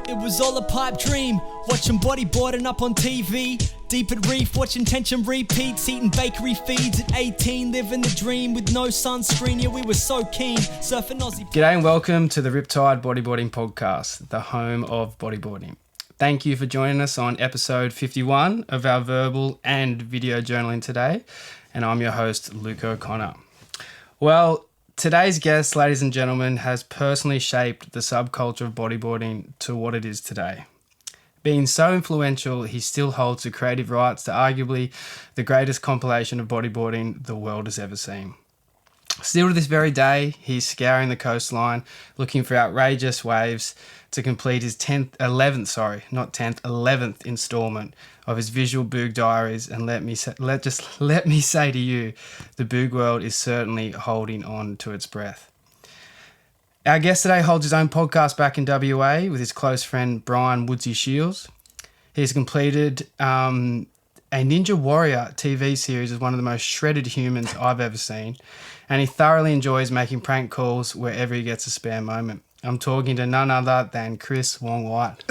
It was all a pipe dream, watching bodyboarding up on TV. Deep at reef, watching tension repeats, eating bakery feeds at 18, living the dream with no sunscreen. Yeah, we were so keen, surfing Aussie. G'day and welcome to the Riptide Bodyboarding Podcast, the home of bodyboarding. Thank you for joining us on episode 51 of our verbal and video journaling today, and I'm your host, Luke O'Connor. Well, today's guest, ladies and gentlemen, has personally shaped the subculture of bodyboarding to what it is today. Being so influential, he still holds the creative rights to arguably the greatest compilation of bodyboarding the world has ever seen. Still to this very day, he's scouring the coastline, looking for outrageous waves to complete his 11th installment of his visual boog diaries. And let me say to you, the boog world is certainly holding on to its breath. Our guest today holds his own podcast back in WA with his close friend Brian Woodsy Shields. He's completed a Ninja Warrior TV series as one of the most shredded humans I've ever seen, and he thoroughly enjoys making prank calls wherever he gets a spare moment. I'm talking to none other than Chris Wong White.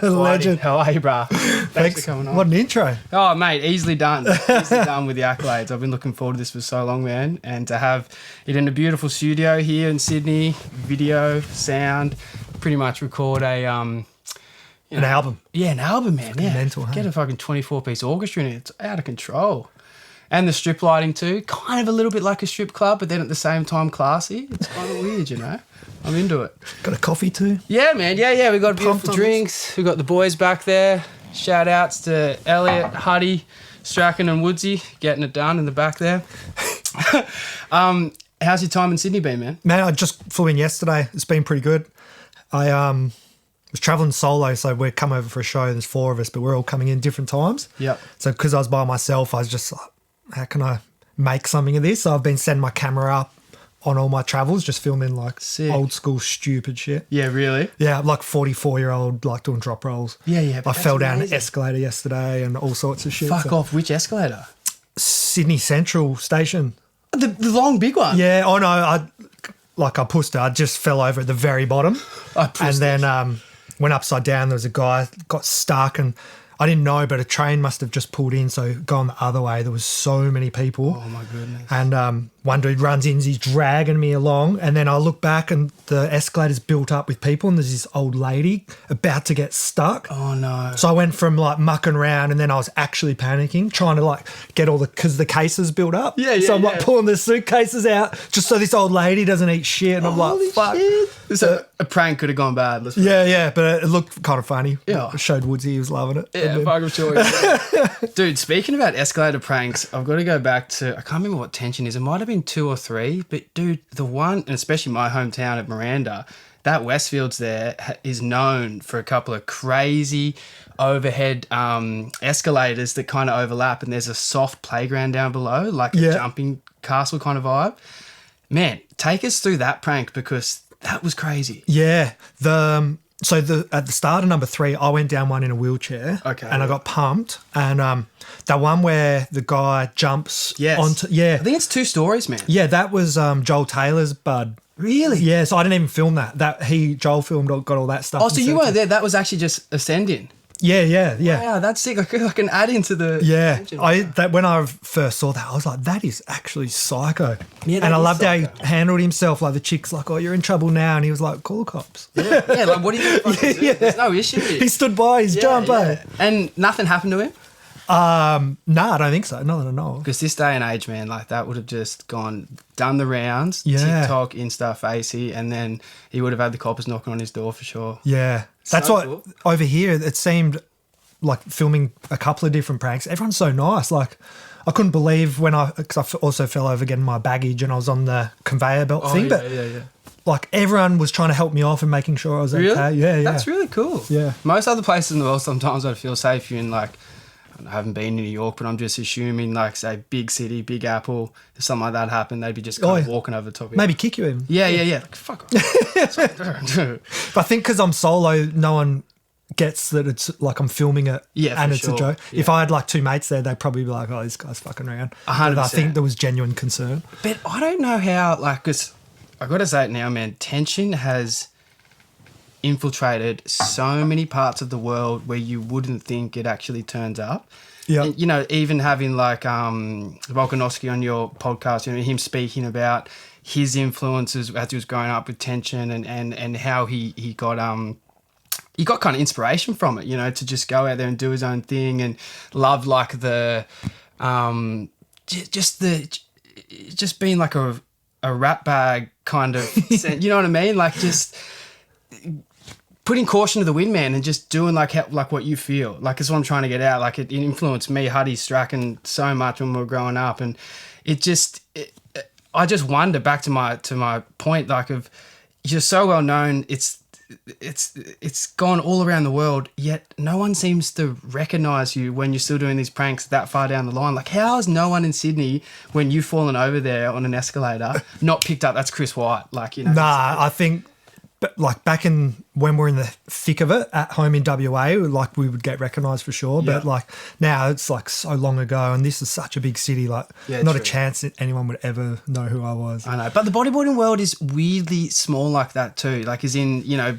Legend. How are you, brah? Thanks for coming on. What an intro. Oh, mate, easily done. Easily done with the accolades. I've been looking forward to this for so long, man. And to have it in a beautiful studio here in Sydney, video, sound, pretty much record an album. Yeah, an album, man. Yeah. Mental, huh? Get a fucking 24-piece orchestra in it. It's out of control. And the strip lighting too. Kind of a little bit like a strip club, but then at the same time classy. It's kind of weird, you know? I'm into it. Got a coffee too? Yeah, man. Yeah. We got beautiful drinks. We got the boys back there. Shout outs to Elliot, Huddy, Strachan and Woodsy getting it done in the back there. How's your time in Sydney been, man? Man, I just flew in yesterday. It's been pretty good. I was travelling solo, so we'd come over for a show. There's 4 of us, but we're all coming in different times. Yep. So because I was by myself, I was just like, how can I make something of this? So I've been setting my camera up on all my travels, just filming like old school stupid shit. Yeah, really? Yeah, I'm like 44-year-old, like doing drop rolls. Yeah. I fell down an escalator yesterday and all sorts of shit. Fuck off. Which escalator? Sydney Central Station. The long, big one? Yeah, oh no, I pushed it. I just fell over at the very bottom. And then went upside down. There was a guy, got stuck, and I didn't know, but a train must have just pulled in, so gone the other way. There was so many people. Oh, my goodness. And one dude runs in, he's dragging me along, and then I look back and the escalator's built up with people, and there's this old lady about to get stuck. Oh, no. So I went from like mucking around, and then I was actually panicking, trying to like get because the cases built up. So I'm like pulling the suitcases out just so this old lady doesn't eat shit, and I'm like, fuck. So a prank could have gone bad. Yeah, but it looked kind of funny. Yeah. I showed Woodsy, he was loving it. Yeah, fuck, I'm sure. Dude, speaking about escalator pranks, I've got to go back to, I can't remember what tension is. It might have been 2 or 3, but dude, the one, and especially my hometown at Miranda, that Westfields there is known for a couple of crazy overhead escalators that kind of overlap, and there's a soft playground down below, like a jumping castle kind of vibe. Man, take us through that prank, because that was crazy. Yeah. So at the start of number 3, I went down one in a wheelchair. Okay. And I got pumped. And that one where the guy jumps onto... Yeah. I think it's 2 stories, man. Yeah, that was Joel Taylor's bud. Really? Yeah, so I didn't even film that. Joel filmed, got all that stuff. Oh, so you weren't there. That was actually just ascending. Yeah. Wow, that's sick. I can add into the... Yeah. When I first saw that, I was like, that is actually psycho. Yeah, and I loved how he handled himself. Like the chick's like, oh, you're in trouble now. And he was like, call the cops. Yeah, like what do you fucking do? There's no issue here. He stood by his jump, eh? And nothing happened to him? No, I don't think so. Not that I know. Because this day and age, man, like that would have just done the rounds, TikTok, Insta, Facey, and then he would have had the coppers knocking on his door for sure. Yeah. That's so what, cool. Over here, it seemed like filming a couple of different pranks. Everyone's so nice. Like, I couldn't believe because I also fell over getting my baggage and I was on the conveyor belt thing. Yeah. Like, everyone was trying to help me off and making sure I was okay. Yeah. That's really cool. Yeah. Most other places in the world, sometimes I'd feel safe. You're in like, I haven't been in New York, but I'm just assuming, like, say, big city, Big Apple, if something like that happened, they'd be just kind of walking over the top of you. Maybe kick you even. Yeah. Like, fuck off. But I think because I'm solo, no one gets that it's like I'm filming it and it's a joke. Yeah. If I had like 2 mates there, they'd probably be like, oh, this guy's fucking around. 100%. But I think there was genuine concern. But I don't know how, like, because I've got to say it now, man, tension has infiltrated so many parts of the world where you wouldn't think it actually turns up. Yeah. And, you know, even having like Volkanovski on your podcast, you know, him speaking about his influences as he was growing up with tension and how he got kind of inspiration from it, you know, to just go out there and do his own thing and love like the just being like a rat bag kind of, you know what I mean? Like just putting caution to the wind, man, and just doing like what you feel. Like it's what I'm trying to get out. Like it influenced me, Huddy Strachan, so much when we were growing up, and I just wonder, back to my point, like of you're so well known. It's gone all around the world, yet no one seems to recognise you when you're still doing these pranks that far down the line. Like, how has no one in Sydney, when you've fallen over there on an escalator, not picked up that's Chris White? Like, you know. Nah, I think, like back in when we're in the thick of it at home in WA, like we would get recognised for sure. Yeah. But like now it's like so long ago, and this is such a big city. Like, not true. a chance that anyone would ever know who I was. I know, but the bodyboarding world is weirdly small like that too. Like, as in, you know,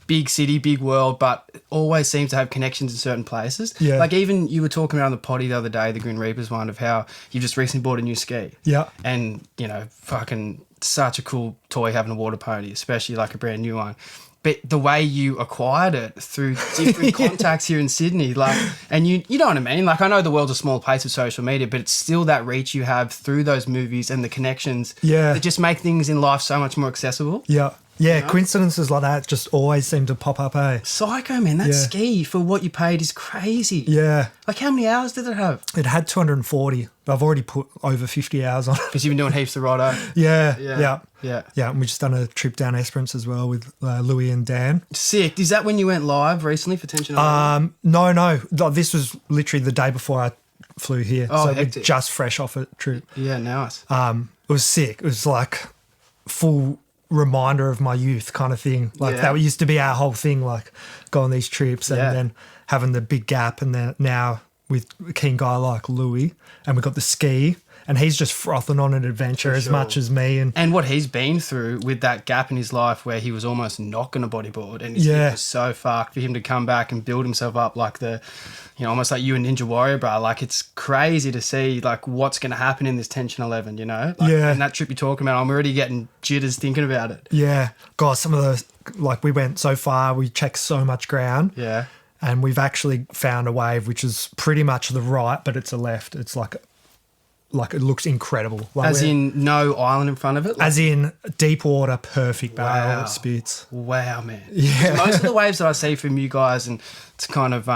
big city, big world, but always seems to have connections in certain places. Yeah. Like even you were talking about on the potty the other day, the Grin Reapers one, of how you just recently bought a new ski. Yeah. And, you know, fucking such a cool toy having a water pony, especially like a brand new one. But the way you acquired it through different contacts here in Sydney, like, and you know what I mean? Like, I know the world's a small place with social media, but it's still that reach you have through those movies and the connections that just make things in life so much more accessible. Yeah. Yeah, You know? coincidences like that just always seem to pop up, eh? Psycho, man. That ski for what you paid is crazy. Yeah. Like, how many hours did it have? It had 240. I've already put over 50 hours on it. Because you've been doing heaps of Roto. Yeah. Yeah. And we just done a trip down Esperance as well with Louis and Dan. Sick. Is that when you went live recently for Tension? No. Like, this was literally the day before I flew here. Oh, so we're hectic. just fresh off a trip. Yeah, nice. It was sick. It was like full reminder of my youth kind of thing. Like that used to be our whole thing, like go on these trips and then having the big gap, and then now with a keen guy like Louis, and we got the ski, and he's just frothing on an adventure as much as me. And what he's been through with that gap in his life where he was almost not going to bodyboard, and his hip was so fucked, for him to come back and build himself up like almost like you and Ninja Warrior, bro. Like, it's crazy to see like what's going to happen in this Tension 11, you know? Like, and that trip you're talking about, I'm already getting jitters thinking about it. Yeah. God, some of those, like, we went so far, we checked so much ground. Yeah. And we've actually found a wave which is pretty much the right, but it's a left. It's like it looks incredible. Like, as in no island in front of it? Like, as in deep water, perfect barrel spits. Wow, man. Yeah. Most of the waves that I see from you guys, and it's kind of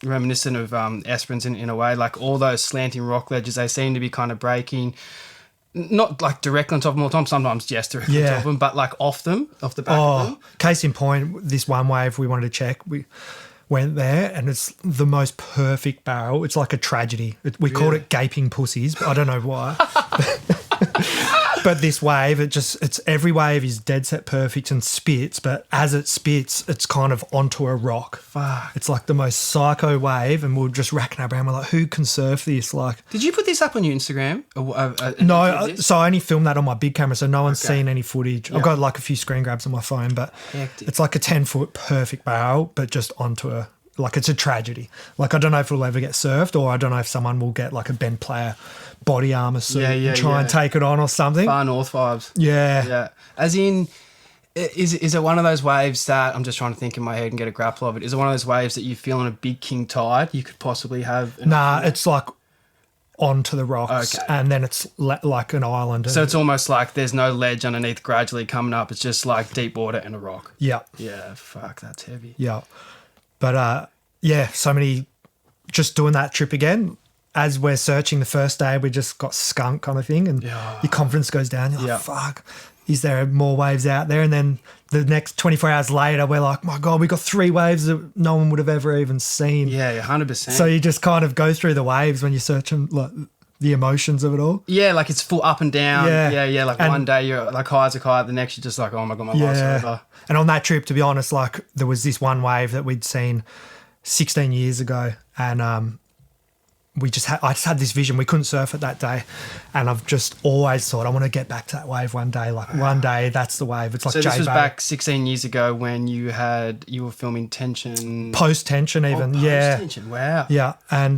reminiscent of Esperance in a way, like all those slanting rock ledges, they seem to be kind of breaking, not like directly on top of them all the time, sometimes yes, directly on top of them, but like off the back of them. Case in point, this one wave we wanted to check, we went there and it's the most perfect barrel. It's like a tragedy. We called it gaping pussies, but I don't know why. But this wave, it's every wave is dead set perfect and spits, but as it spits, it's kind of onto a rock. Fuck. It's like the most psycho wave, and we're just racking our brain. We're like, who can surf this? Like, Did you put this up on your Instagram? no, so I only filmed that on my big camera, so no one's seen any footage. I've got like a few screen grabs on my phone, but Hectic. it's like a 10-foot perfect barrel, but just onto a, like, it's a tragedy. Like, I don't know if it'll ever get surfed, or I don't know if someone will get like a Ben Player body armor suit and try and take it on or something. Far North vibes. Yeah. As in, is it one of those waves that, I'm just trying to think in my head and get a grapple of it, is it one of those waves that you feel on a big king tide you could possibly have? Nah, it's like onto the rocks, and then it's like an island. So it's almost like there's no ledge underneath gradually coming up. It's just like deep water and a rock. Yeah. Yeah, fuck, that's heavy. Yeah. But so many, just doing that trip again. As we're searching the first day, we just got skunked kind of thing, and your confidence goes down. You're like, fuck, is there more waves out there? And then the next 24 hours later, we're like, my God, we got 3 waves that no one would have ever even seen. Yeah, 100%. So you just kind of go through the waves when you're searching, like, the emotions of it all. Yeah, like it's full up and down. Yeah. Like, and one day you're like high as a kite, the next you're just like, oh my God, my life's over. And on that trip, to be honest, like, there was this one wave that we'd seen 16 years ago, and I just had this vision. We couldn't surf it that day, and I've just always thought I want to get back to that wave one day. Like one day, that's the wave. It's like so this was J-Bay. back 16 years ago when you were filming Tension. Post Tension even, Post Tension. Wow. Yeah, and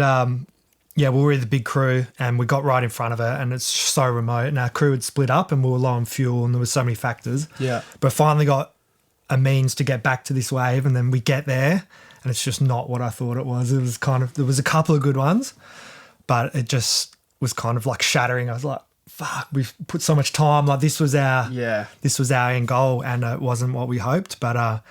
we were with a big crew, and we got right in front of it, and it's so remote. And our crew had split up, and we were low on fuel, and there was so many factors. Yeah. But finally got a means to get back to this wave, and then we get there, and it's just not what I thought it was. It was there was a couple of good ones, but it just was kind of like shattering. I was like, fuck, we've put so much time. Like this was our end goal, and it wasn't what we hoped. But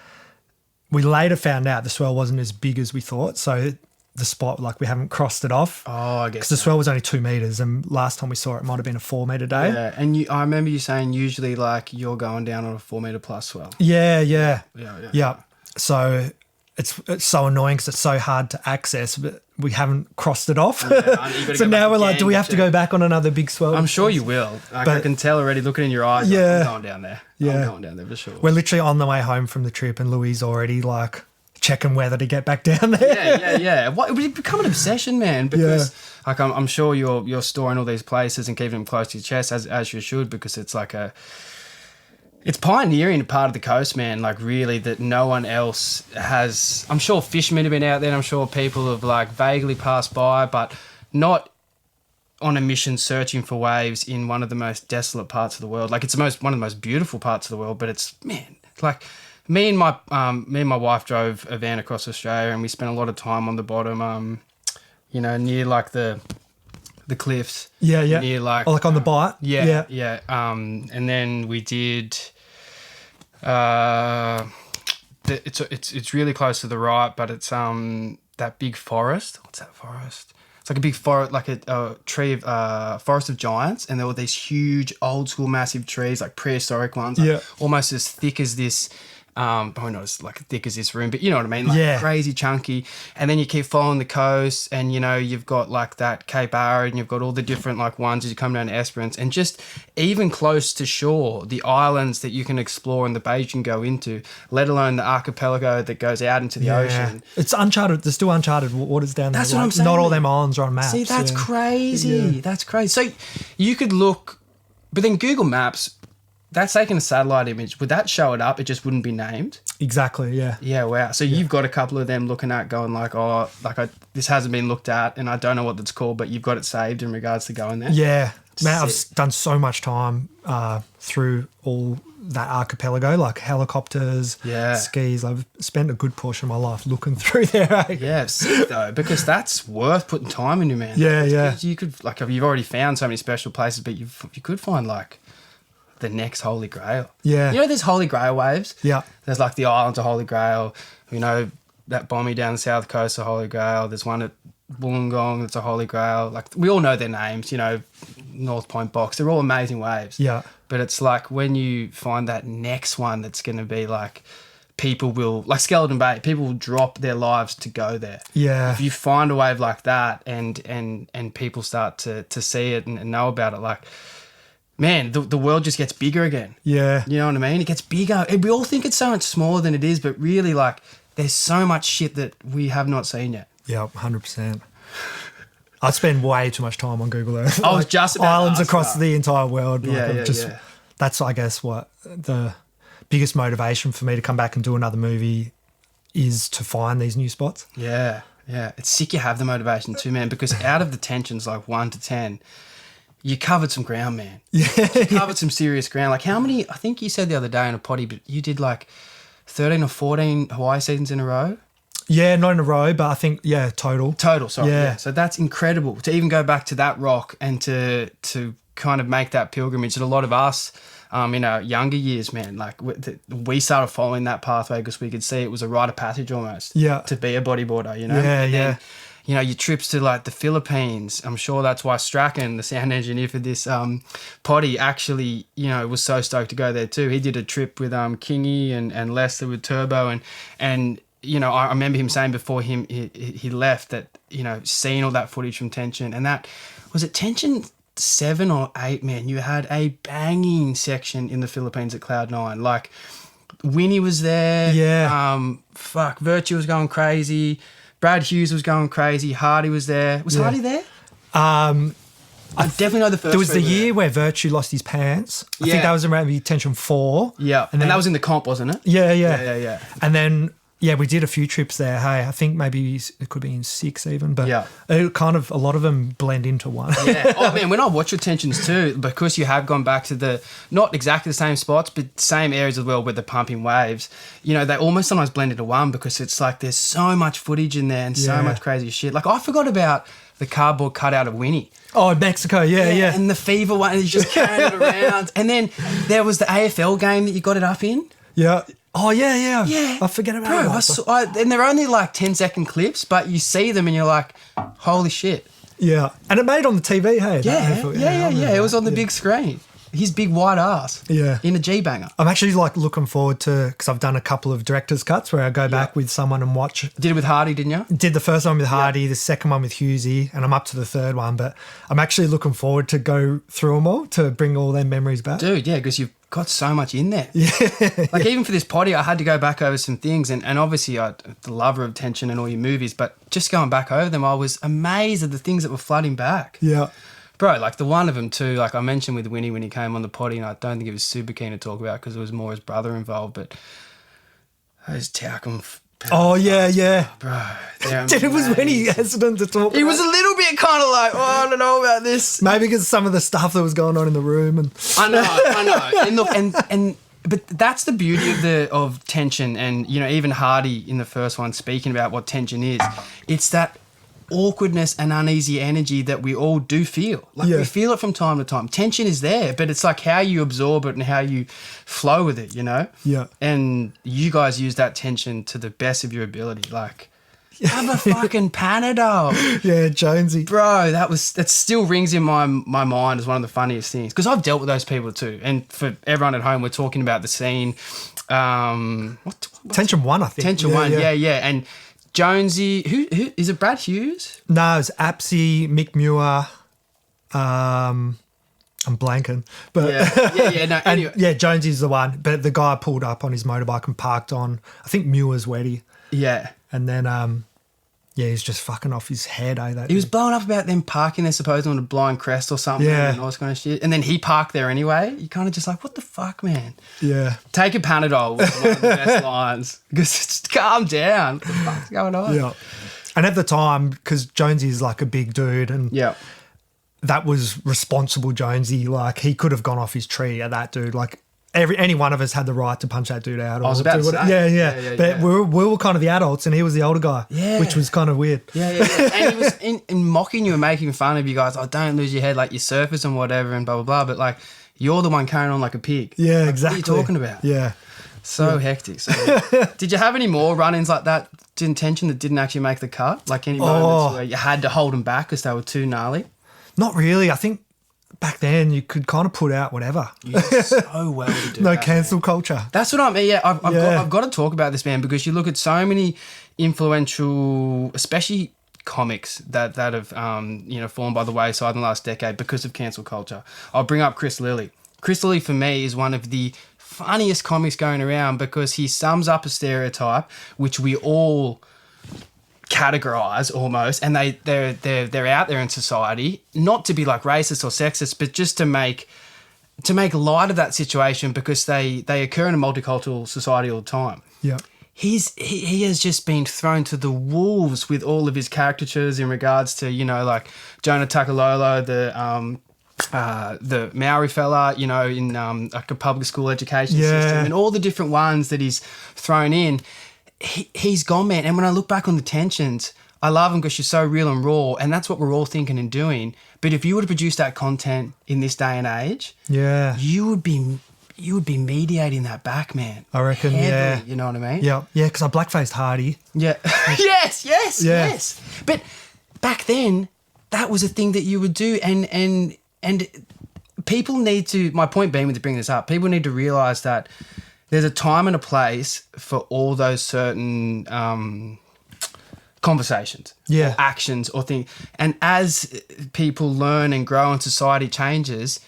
we later found out the swell wasn't as big as we thought. So the spot, like we haven't crossed it off. Oh, I guess. Because the swell was only 2 meters, and last time we saw it might have been a 4 meter day. Yeah, and I remember you saying usually like you're going down on a 4 meter plus swell. Yeah. Yeah. So it's so annoying because it's so hard to access, but we haven't crossed it off. Yeah, so now we're like, do we have to go back on another big swell? I'm sure you will. Like, I can tell already looking in your eyes. Yeah. Like, I'm going down there. Yeah. I'm going down there for sure. We're literally on the way home from the trip, and Louis already like checking whether to get back down there. Yeah. It would become an obsession, man. Because like I'm sure you're storing all these places and keeping them close to your chest as you should, because it's like it's pioneering part of the coast, man. Like really, that no one else has. I'm sure fishermen have been out there, and I'm sure people have like vaguely passed by, but not on a mission searching for waves in one of the most desolate parts of the world. Like it's one of the most beautiful parts of the world, but it's like. Me and my wife drove a van across Australia, and we spent a lot of time on the bottom, near like the cliffs. Yeah. Near like on the Bight. Yeah. And then we did. It's really close to the right, but it's that big forest. What's that forest? It's like a big forest, like a tree of forest of giants, and there were these huge, old school, massive trees, like prehistoric ones, almost as thick as this. Probably not as like thick as this room, but you know what I mean, like crazy chunky. And then you keep following the coast, and you've got like that Cape Arid, and you've got all the different like ones as you come down to Esperance, and just even close to shore, the islands that you can explore and the bays you can go into, let alone the archipelago that goes out into the ocean. It's uncharted. There's still uncharted waters down there. That's what I'm saying. Not all them islands are on maps. See, that's crazy. Yeah. That's crazy. So you could look, but then Google Maps. That's taking a satellite image. Would that show it up? It just wouldn't be named? Exactly, yeah. Yeah, wow. So you've got a couple of them looking at going like, this hasn't been looked at, and I don't know what that's called, but you've got it saved in regards to going there? Yeah. Man, I've done so much time through all that archipelago, like helicopters, skis. I've spent a good portion of my life looking through there. Yeah, sick though, because that's worth putting time into, man. Yeah. You could, like, you've already found so many special places, but you could find, like, the next Holy Grail. Yeah. There's Holy Grail waves. Yeah. There's like the islands of Holy Grail. That Bommy down the south coast of Holy Grail. There's one at Wollongong that's a Holy Grail. Like we all know their names, North Point Box. They're all amazing waves. Yeah. But it's like when you find that next one that's going to be like people will, like Skeleton Bay, people will drop their lives to go there. Yeah. If you find a wave like that and people start to see it and know about it, like, man, the world just gets bigger again. Yeah. You know what I mean? It gets bigger. We all think it's so much smaller than it is, but really, like, there's so much shit that we have not seen yet. Yeah, 100%. I spend way too much time on Google Earth. I was just about islands to ask across that. the entire world. Yeah. That's, I guess, what the biggest motivation for me to come back and do another movie is to find these new spots. Yeah. It's sick you have the motivation too, man, because out of the tensions, like 1 to 10, you covered some ground, man. Yeah. You covered some serious ground. Like how many, I think you said the other day in a potty, but you did like 13 or 14 Hawaii seasons in a row? Yeah, not in a row, but I think, total. Total, sorry. Yeah. So that's incredible to even go back to that rock and to kind of make that pilgrimage that a lot of us in our younger years, man, like we started following that pathway because we could see it was a rite of passage almost to be a bodyboarder, Yeah. Your trips to like the Philippines, I'm sure that's why Strachan, the sound engineer for this potty, actually, was so stoked to go there too. He did a trip with Kingy and Lester with Turbo and I remember him saying before he left that, seeing all that footage from Tension, and that was it Tension 7 or 8, man, you had a banging section in the Philippines at Cloud9. Like Winnie was there. Yeah. Virtue was going crazy. Brad Hughes was going crazy. Hardy was there. Was Hardy there? I definitely know the first. There was the three were year there. where Virtue lost his pants. I Yeah. think that was around the Tension 4. Yeah, and that was in the comp, wasn't it? Yeah. And then, we did a few trips there. Hey, I think maybe it could be in 6 even, but it kind of, a lot of them blend into one. Yeah. Oh, man, when I watch your tensions too, because you have gone back to the, not exactly the same spots, but same areas as well with the pumping waves, they almost sometimes blend into one because it's like there's so much footage in there and so much crazy shit. Like, I forgot about the cardboard cutout of Winnie. Oh, in Mexico, yeah. And the fever one, and he's just carrying it around. And then there was the AFL game that you got it up in. Yeah. Oh, yeah. Yeah. I forget about that. And they're only like 10-second clips, but you see them and you're like, holy shit. Yeah. And it made it on the TV, hey? Yeah. It was on the big screen. His big white ass. Yeah. In a G-banger. I'm actually looking forward to, because I've done a couple of director's cuts where I go back with someone and watch. Did it with Hardy, didn't you? Did the first one with Hardy, the second one with Hughesy, and I'm up to the third one. But I'm actually looking forward to go through them all to bring all their memories back. Dude, yeah, because you've got so much in there. Yeah. Like even for this potty, I had to go back over some things, and obviously I'm the lover of tension and all your movies, but just going back over them, I was amazed at the things that were flooding back. Yeah. Bro, like the one of them too, like I mentioned with Winnie when he came on the potty, and I don't think he was super keen to talk about because there was more his brother involved, but those talcum. Oh, yeah. Bro. Dude, it was when he hesitant to talk. He was a little bit kind of like, I don't know about this. Maybe because some of the stuff that was going on in the room. And I know. And look, but that's the beauty of tension, and even Hardy in the first one speaking about what tension is. It's that awkwardness and uneasy energy that we all do feel. Like we feel it from time to time. Tension is there, but it's like how you absorb it and how you flow with it, Yeah. And you guys use that tension to the best of your ability. Like, have a fucking Panadol. Yeah, Jonesy. Bro, that still rings in my mind as one of the funniest things. Because I've dealt with those people too. And for everyone at home, we're talking about the scene. Tension 1, I think. Tension 1, yeah. And Jonesy, who is it? Brad Hughes? No, it's Apsy, Mick Muir. I'm blanking, but No, anyway. and, Jonesy's the one. But the guy pulled up on his motorbike and parked on, I think Muir's Weddy. Yeah, and then he's just fucking off his head. He was blowing up about them parking there, supposedly on a blind crest or something, and all this kind of shit. And then he parked there anyway. You kind of just like, what the fuck, man? Yeah, take a Panadol was one of the best lines because just calm down. What the fuck's going on? Yeah, and at the time, because Jonesy is like a big dude, and that was responsible Jonesy. Like he could have gone off his tree at that dude. Like any one of us had the right to punch that dude out. I was about to say. Yeah. But we were kind of the adults, and he was the older guy. Yeah, which was kind of weird. Yeah. And he was in mocking you and making fun of you guys. Oh, don't lose your head, like your surface and whatever, and blah blah blah. But like you're the one carrying on like a pig. Yeah, like, exactly. What are you talking about? Yeah. So hectic. So, did you have any more run-ins like that to intention that didn't actually make the cut? Like any moments where you had to hold them back because they were too gnarly? Not really. I think back then you could kind of put out whatever. You did so well to do no that, cancel man. culture. That's what I mean. Yeah, I've got to talk about this, man, because you look at so many influential, especially comics that have fallen by the wayside in the last decade because of cancel culture. I'll bring up Chris Lilly. Chris Lilly for me is one of the funniest comics going around because he sums up a stereotype which we all categorize almost, and they're out there in society, not to be like racist or sexist, but just to make light of that situation because they occur in a multicultural society all the time. Yeah. He has just been thrown to the wolves with all of his caricatures in regards to, like Jonah Takalolo, the Maori fella, in like a public school education system, and all the different ones that he's thrown in. He's gone, man. And when I look back on the tensions, I love him because she's so real and raw, and that's what we're all thinking and doing. But if you were to produce that content in this day and age, you would be mediating that back, man. I reckon, heavily, you know what I mean? Yeah, because I blackfaced Hardy. Yeah. yes. But back then, that was a thing that you would do, and people need to. My point being with bringing this up, people need to realise that there's a time and a place for all those certain conversations, or actions, or things. And as people learn and grow and society changes,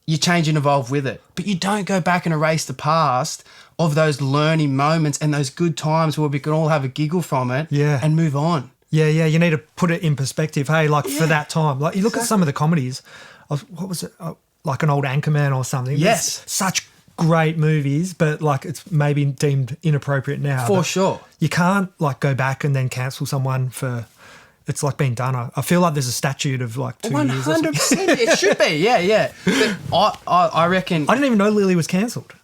you change and evolve with it. But you don't go back and erase the past of those learning moments and those good times where we can all have a giggle from it and move on. Yeah, you need to put it in perspective. Hey, like for that time, like you look at some of the comedies. What was it? Like an old Anchorman or something. Yes. There's such great movies, but like it's maybe deemed inappropriate now. For But sure. you can't like go back and then cancel someone for. It's like being done. I feel like there's a statute of like 2 years. 100%. It should be. Yeah. But I reckon. I didn't even know Lily was cancelled.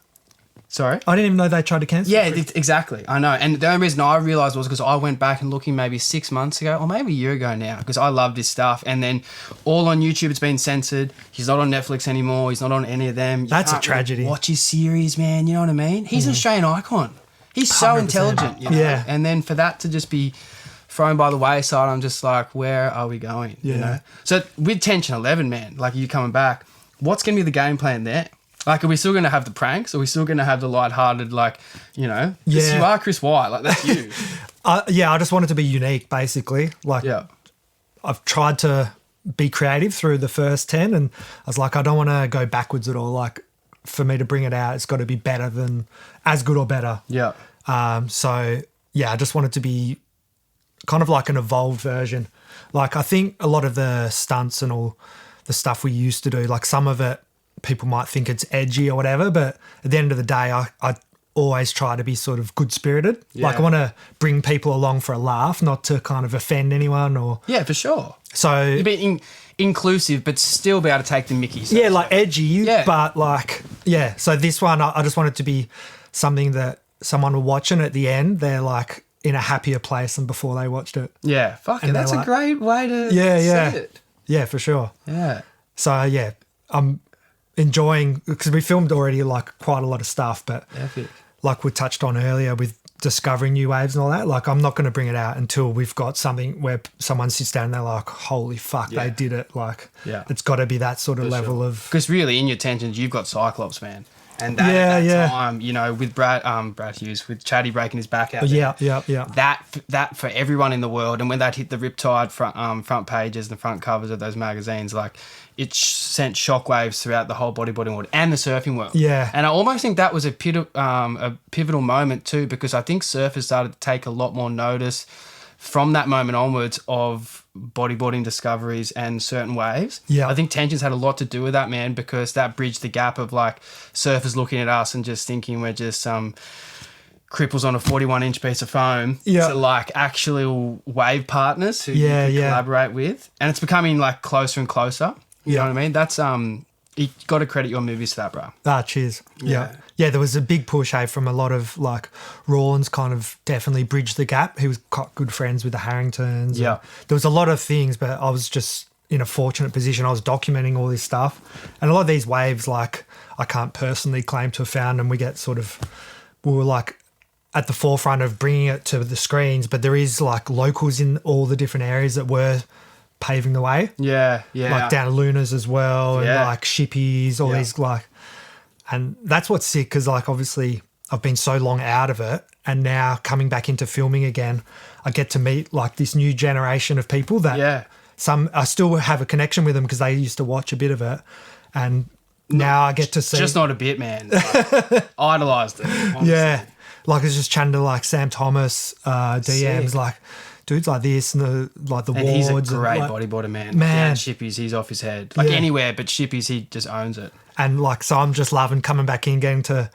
Sorry? I didn't even know they tried to cancel. Yeah, exactly. I know. And the only reason I realised was because I went back and looking maybe 6 months ago or maybe a year ago now because I love this stuff. And then all on YouTube it's been censored. He's not on Netflix anymore. He's not on any of them. That's a tragedy. Really watch his series, man. You know what I mean? He's an Australian icon. He's so 100%. intelligent. You know? Yeah. And then for that to just be thrown by the wayside, I'm just like, where are we going? Yeah. You know? So with Tension 11, man, like you coming back, what's going to be the game plan there? Like, are we still going to have the pranks? Are we still going to have the lighthearted, like, you know? 'Cause you are Chris White. Like, that's you. I just want it to be unique, basically. Like, I've tried to be creative through the first 10 and I was like, I don't want to go backwards at all. Like, for me to bring it out, it's got to be better than as good or better. Yeah. So, I just want it to be kind of like an evolved version. Like, I think a lot of the stunts and all the stuff we used to do, like some of it, people might think it's edgy or whatever, but at the end of the day, I always try to be sort of good-spirited. Yeah. Like I want to bring people along for a laugh, not to kind of offend anyone or... Yeah, for sure. So... You're being inclusive, but still be able to take the mickey. Yeah, like edgy, but like... Yeah, so this one, I just want it to be something that someone will watch and at the end, they're like in a happier place than before they watched it. Yeah, fuck it. That's a great way to see it. Yeah, for sure. Yeah. So, I'm enjoying, because we filmed already like quite a lot of stuff, but Epic. Like we touched on earlier with discovering new waves and all that, like I'm not going to bring it out until we've got something where someone sits down and they're like, holy fuck, they did it. Like, it's got to be that sort of level of... Because really, in your tensions, you've got Cyclops, man. And that time, you know, with Brad Hughes, with Chatty breaking his back out there. Yeah. That for everyone in the world, and when that hit the Riptide front pages and the front covers of those magazines, like it sent shockwaves throughout the whole bodyboarding world and the surfing world. Yeah. And I almost think that was a pivotal moment too, because I think surfers started to take a lot more notice from that moment onwards of bodyboarding discoveries and certain waves. Yeah. I think Tensions had a lot to do with that, man, because that bridged the gap of like surfers looking at us and just thinking we're just some cripples on a 41-inch piece of foam to like actual wave partners who you can collaborate with. And it's becoming like closer and closer. You know what I mean? That's you got to credit your movies to that, bro. Cheers. Yeah, there was a big push, from a lot of like Rawlins kind of definitely bridged the gap. He was quite good friends with the Harringtons. Yeah. There was a lot of things, but I was just in a fortunate position. I was documenting all this stuff. And a lot of these waves, like I can't personally claim to have found them. We were like at the forefront of bringing it to the screens, but there is like locals in all the different areas that were paving the way. Yeah. Like down at Luna's as well and like Shippies, all these like... And that's what's sick because, like, obviously I've been so long out of it and now coming back into filming again, I get to meet, like, this new generation of people that some I still have a connection with them because they used to watch a bit of it and now I get to see... Just not a bit, man. Like, idolised it, honestly. Yeah. Like, I was just chatting to, like, Sam Thomas, DMs, sick. Like... Dudes like this and the wards. And he's a great bodyboarder, man. Man. Shippies, he's off his head. Like anywhere, but Shippies, he just owns it. And like, so I'm just loving coming back in, getting to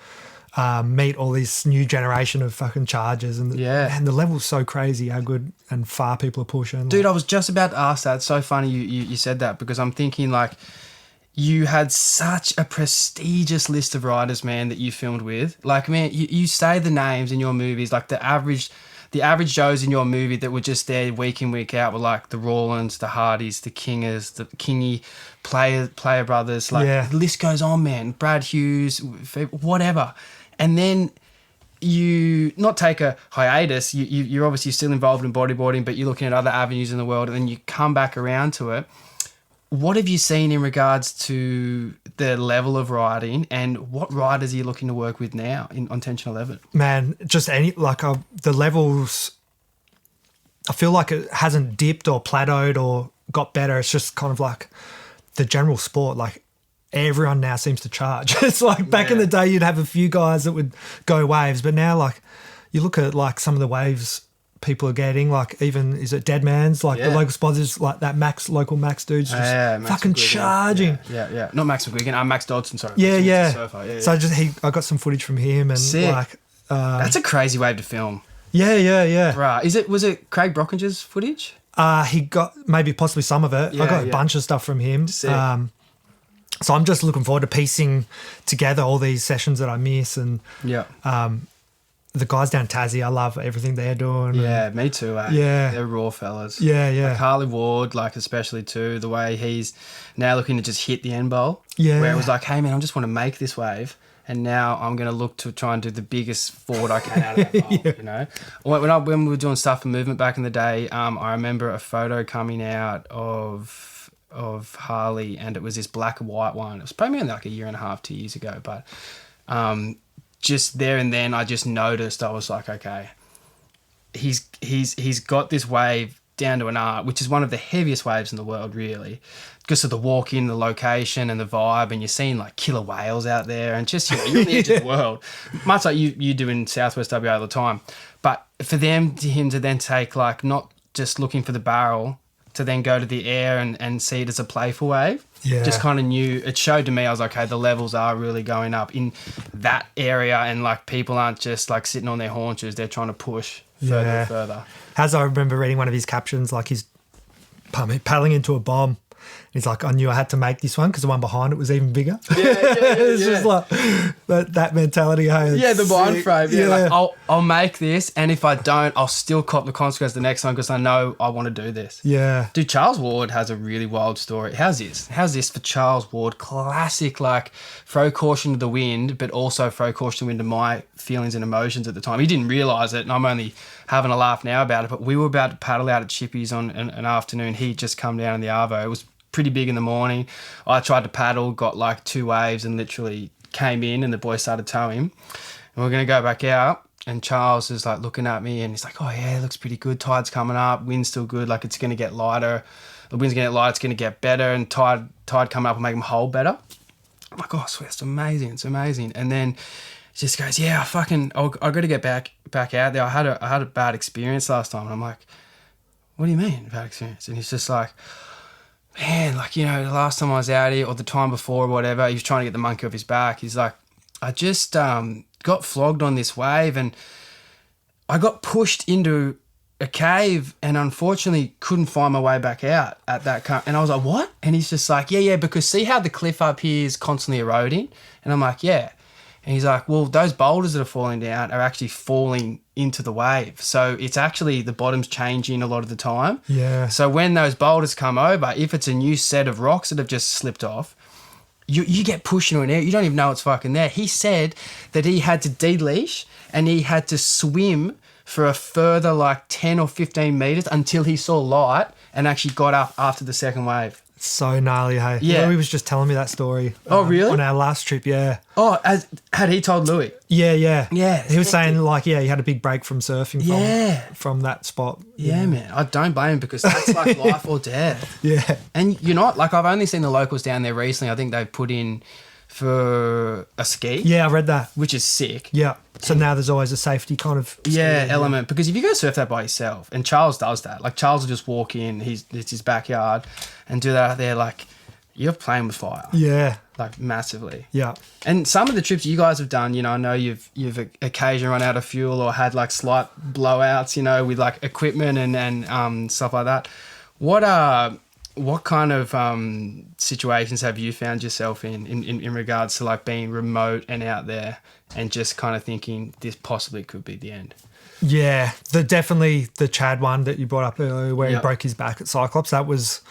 meet all this new generation of fucking chargers. And the level's so crazy how good and far people are pushing. Dude, I was just about to ask that. It's so funny you said that because I'm thinking like you had such a prestigious list of writers, man, that you filmed with. Like, man, you say the names in your movies, like the average Joes in your movie that were just there week in, week out were like the Rawlins, the Hardys, the Kingers, the Kingy, Player Brothers. Like the list goes on, man. Brad Hughes, whatever. And then you not take a hiatus. You're obviously still involved in bodyboarding, but you're looking at other avenues in the world and then you come back around to it. What have you seen in regards to the level of writing and what writers are you looking to work with now on Tension 11? Man, just the levels, I feel like it hasn't dipped or plateaued or got better. It's just kind of like the general sport. Like everyone now seems to charge. It's like back in the day you'd have a few guys that would go waves, but now like you look at like some of the waves people are getting. Like even is it Dead Man's? Like the local sponsors, like that local Max dude's just fucking charging. Yeah. Not Max McGuigan. Max Dodson. Sorry. Yeah. Surfer. So I got some footage from him and sick. like that's a crazy wave to film. Yeah. Right. Was it Craig Brockinger's footage? He got maybe possibly some of it. I got a bunch of stuff from him. Sick. So I'm just looking forward to piecing together all these sessions that I miss. And the guys down Tassie, I love everything they're doing. Yeah, me too. Yeah. They're raw fellas. Yeah. Like Harley Ward, like especially too, the way he's now looking to just hit the end bowl. Yeah. Where it was like, hey man, I just want to make this wave. And now I'm going to look to try and do the biggest forward I can out of that bowl, you know? When we were doing stuff for movement back in the day, I remember a photo coming out of Harley, and it was this black and white one. It was probably like a year and a half, 2 years ago. But just there and then I just noticed, I was like, okay, he's got this wave down to an art, which is one of the heaviest waves in the world, really. Because of the walk in, the location and the vibe, and you're seeing like killer whales out there and just, you're on the edge of the world. Much like you do in Southwest WA all the time. But for him to then take like not just looking for the barrel, to then go to the air and see it as a playful wave, just kind of knew, it showed to me, I was like, okay, the levels are really going up in that area, and like people aren't just like sitting on their haunches, they're trying to push further and further. As I remember reading one of his captions, like he's paddling into a bomb. He's like, I knew I had to make this one because the one behind it was even bigger. It's just like that mentality. Hey, yeah, the mind frame. Yeah. Like, I'll make this, and if I don't, I'll still cop the consequence the next time because I know I want to do this. Yeah. Dude, Charles Ward has a really wild story. How's this for Charles Ward? Classic, like, throw caution to the wind, but also throw caution to the wind to my feelings and emotions at the time. He didn't realise it, and I'm only having a laugh now about it, but we were about to paddle out at Chippy's on an afternoon. He'd just come down in the Arvo. It was pretty big in the morning. I tried to paddle, got like 2 waves and literally came in, and the boy started towing. And we're going to go back out, and Charles is like looking at me and he's like, oh yeah, it looks pretty good. Tide's coming up, wind's still good. Like it's going to get lighter. The wind's going to get lighter, it's going to get better, and tide coming up will make them hold better. I'm like, oh, sweet, it's amazing. And then he just goes, yeah, I got to get back out there. I had a bad experience last time. And I'm like, what do you mean bad experience? And he's just like, man, like, you know, the last time I was out here or the time before or whatever, he was trying to get the monkey off his back. He's like, I just got flogged on this wave, and I got pushed into a cave and unfortunately couldn't find my way back out at that. And I was like, what? And he's just like, yeah, because see how the cliff up here is constantly eroding? And I'm like, yeah. And he's like, well, those boulders that are falling down are actually falling into the wave. So it's actually, the bottom's changing a lot of the time. Yeah. So when those boulders come over, if it's a new set of rocks that have just slipped off, you get pushed into an area. You don't even know it's fucking there. He said that he had to de-leash and he had to swim for a further like 10 or 15 metres until he saw light and actually got up after the second wave. So gnarly, hey? Yeah. Louis was just telling me that story. Oh, really? On our last trip, yeah. Oh, had he told Louis? Yeah. Yeah. He was saying like, he had a big break from surfing from that spot. Yeah, man. I don't blame him because that's like life or death. Yeah. And you're not, like, I've only seen the locals down there recently. I think they've put in for a ski. Yeah, I read that. Which is sick. Yeah. So now there's always a safety kind of element. Because if you go surf that by yourself, and Charles does that, like Charles will just walk in, it's his backyard, and do that out there, like, you're playing with fire. Yeah. Like, massively. Yeah. And some of the trips you guys have done, you know, I know you've occasionally run out of fuel or had like slight blowouts, you know, with like equipment and stuff like that. What kind of situations have you found yourself in regards to like being remote and out there and just kind of thinking this possibly could be the end? Yeah, definitely the Chad one that you brought up earlier where he broke his back at Cyclops, that was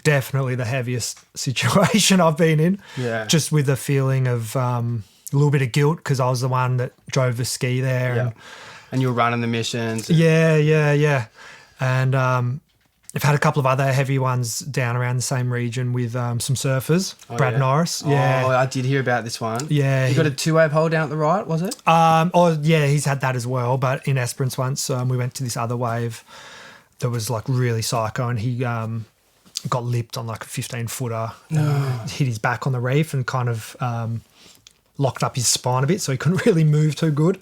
definitely the heaviest situation I've been in. Yeah. Just with the feeling of a little bit of guilt because I was the one that drove the ski there. Yeah. And you were running the missions. Yeah. And I've had a couple of other heavy ones down around the same region with some surfers. Brad Norris. Yeah. Oh, I did hear about this one. Yeah. You got a 2-wave hole down at the right, was it? He's had that as well. But in Esperance once, we went to this other wave that was like really psycho, and he got lipped on like a 15-footer, hit his back on the reef and kind of locked up his spine a bit, so he couldn't really move too good.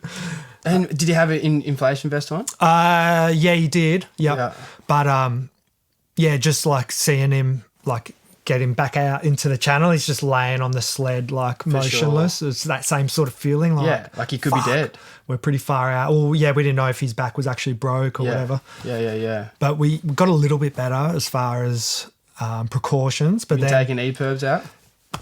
And did you have an inflation vest on? Yeah, he did. Yep. Yeah. But just like seeing him like get him back out into the channel, he's just laying on the sled like motionless. Sure. It's that same sort of feeling. Like, like he could be dead. We're pretty far out. Well, yeah, we didn't know if his back was actually broke or whatever. Yeah. But we got a little bit better as far as precautions. But You then taking EPIRBs out?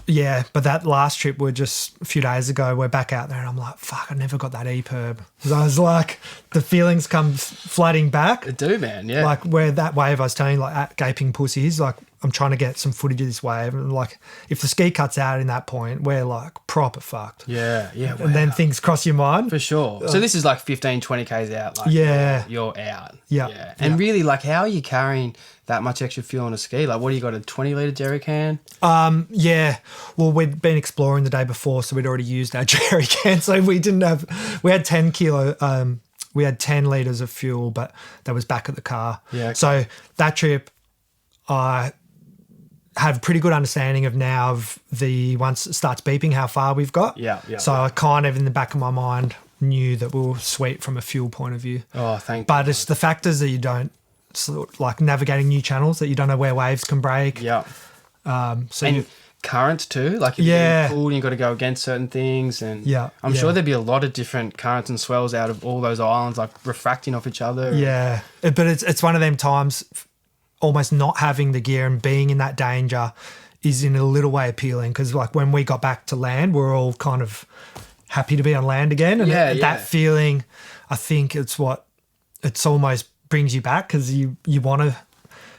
yeah, but that last trip we're just a few days ago, we're back out there and I'm like, fuck, I never got that EPIRB. So I was like, the feelings come flooding back. They do, man, yeah. Like where that wave I was telling you, like at Gaping Pussies, like I'm trying to get some footage of this wave. And like if the ski cuts out in that point, we're like proper fucked. Yeah. Wow. And then things cross your mind. For sure. So this is like 15, 20 Ks out. Like you're out. Yeah. And really, like, how are you carrying that much extra fuel on a ski? Like, what do you got, a 20-litre jerry can? Yeah. Well, we'd been exploring the day before, so we'd already used our jerry can. So we had 10 kilo, we had 10 litres of fuel, but that was back at the car. Yeah. Okay. So that trip, I have a pretty good understanding of now of once it starts beeping how far we've got. Yeah. So I kind of in the back of my mind knew that we were sweet from a fuel point of view. Oh, thank But God. it's the factors that you don't, like navigating new channels that you don't know where waves can break. Yeah. So And currents too, like if you're getting pulled, you've got to go against certain things, and I'm sure there'd be a lot of different currents and swells out of all those islands, like refracting off each other. Yeah, but it's one of them times, almost not having the gear and being in that danger is in a little way appealing, because like when we got back to land, we're all kind of happy to be on land again, and that feeling, I think it's almost brings you back, because you want to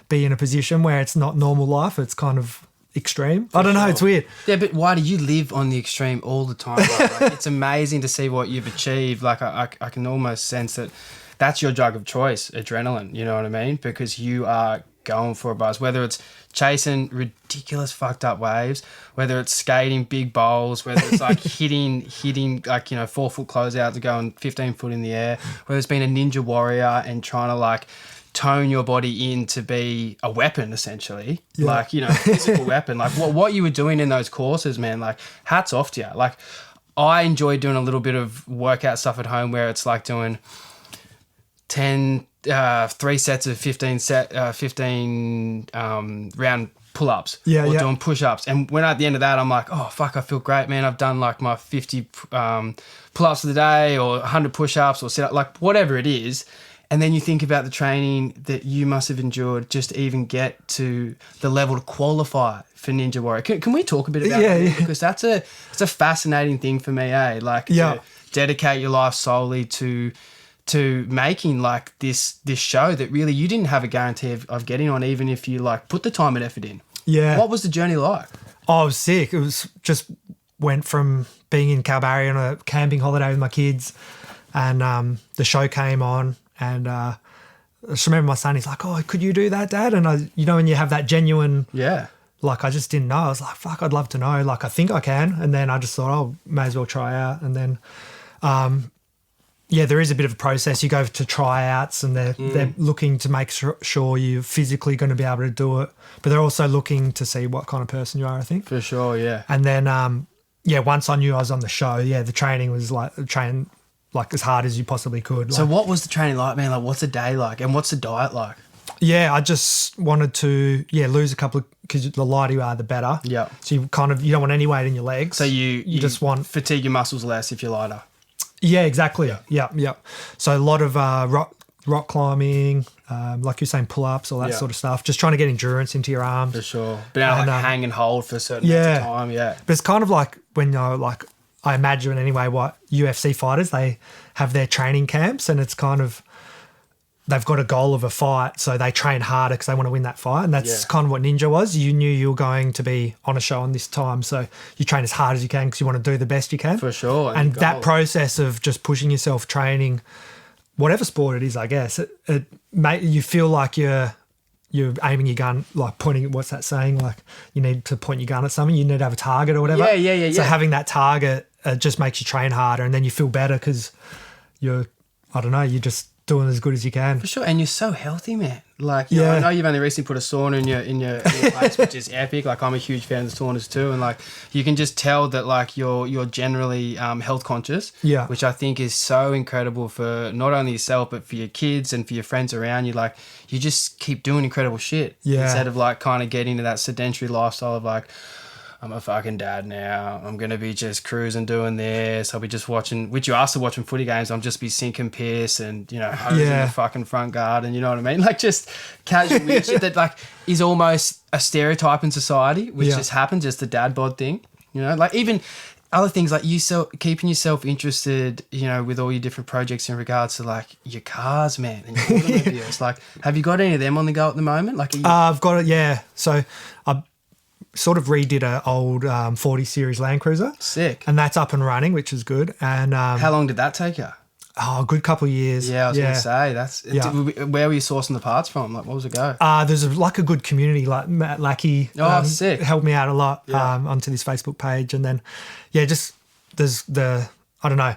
be in a position where it's not normal life, it's kind of extreme. I don't know, it's weird. Yeah, but why do you live on the extreme all the time? Like, it's amazing to see what you've achieved. Like I can almost sense that that's your drug of choice, adrenaline, you know what I mean? Because you are going for a buzz, whether it's chasing ridiculous fucked up waves, whether it's skating big bowls, whether it's like hitting like, 4 foot closeouts going 15 foot in the air, whether it's being a ninja warrior and trying to like tone your body in to be a weapon, essentially, like, physical weapon. Like what you were doing in those courses, man, like hats off to you. Like I enjoy doing a little bit of workout stuff at home where it's like doing 3 sets of 15 round pull-ups or doing push-ups. And when at the end of that, I'm like, oh, fuck, I feel great, man. I've done like my 50 pull-ups for the day, or 100 push-ups, or sit-up, like whatever it is. And then you think about the training that you must have endured just to even get to the level to qualify for Ninja Warrior. Can we talk a bit about that? Because it's a fascinating thing for me, eh? Like to dedicate your life solely to making like this show that really you didn't have a guarantee of getting on, even if you like put the time and effort in. Yeah. What was the journey like? Oh, I was sick. It was just went from being in Calgary on a camping holiday with my kids, and the show came on, and I just remember my son, he's like, oh, could you do that, Dad? And when you have that genuine, like I just didn't know. I was like, fuck, I'd love to know. Like I think I can. And then I just thought, oh, may as well try out. And then there is a bit of a process. You go to tryouts, and they're looking to make sure you're physically going to be able to do it, but they're also looking to see what kind of person you are, I think. For sure, yeah. And then, once I knew I was on the show, the training was like as hard as you possibly could. So what was the training like, man? Like what's a day like, and what's the diet like? Yeah, I just wanted to lose a couple of, because the lighter you are, the better. Yeah. So you don't want any weight in your legs. So you just want fatigue your muscles less if you're lighter. Yeah, exactly. Yeah. So a lot of rock climbing, like you're saying, pull-ups, all that sort of stuff. Just trying to get endurance into your arms. For sure. But now hang and hold for a certain amount of time, But it's kind of like when I imagine anyway what UFC fighters, they have their training camps, and it's kind of they've got a goal of a fight, so they train harder because they want to win that fight. And that's kind of what Ninja was. You knew you were going to be on a show on this time, so you train as hard as you can because you want to do the best you can. For sure. And that process of just pushing yourself, training, whatever sport it is, I guess, you feel like you're aiming your gun, like pointing, what's that saying? Like you need to point your gun at something, you need to have a target or whatever. Yeah. So having that target just makes you train harder, and then you feel better because you're doing as good as you can. For sure, and you're so healthy, man. Like, Yeah. I know you've only recently put a sauna in your place, which is epic. Like, I'm a huge fan of the saunas too, and like, you can just tell that like you're generally health conscious. Yeah. Which I think is so incredible for not only yourself but for your kids and for your friends around you. Like, you just keep doing incredible shit. Yeah. Instead of like kind of getting into that sedentary lifestyle of like, I'm a fucking dad now. I'm going to be just cruising doing this. I'll be just watching, which you asked to watching footy games. I'll just be sinking piss and, hosing the fucking front garden. You know what I mean? Like just casual weird shit that like is almost a stereotype in society, which just happens, just the dad bod thing. Like even other things like keeping yourself interested, with all your different projects in regards to like your cars, man, and your automobiles. Like, have you got any of them on the go at the moment? Like, I've got it. Yeah. So I sort of redid an old 40 series Land Cruiser. Sick. And that's up and running, which is good. And how long did that take you? Oh, a good couple of years. Yeah, I was going to say that's. Yeah. Where were you sourcing the parts from? Like, what was it go? There's a good community. Like Matt Lackey, sick, helped me out a lot Yeah. onto this Facebook page, and then just there's I don't know,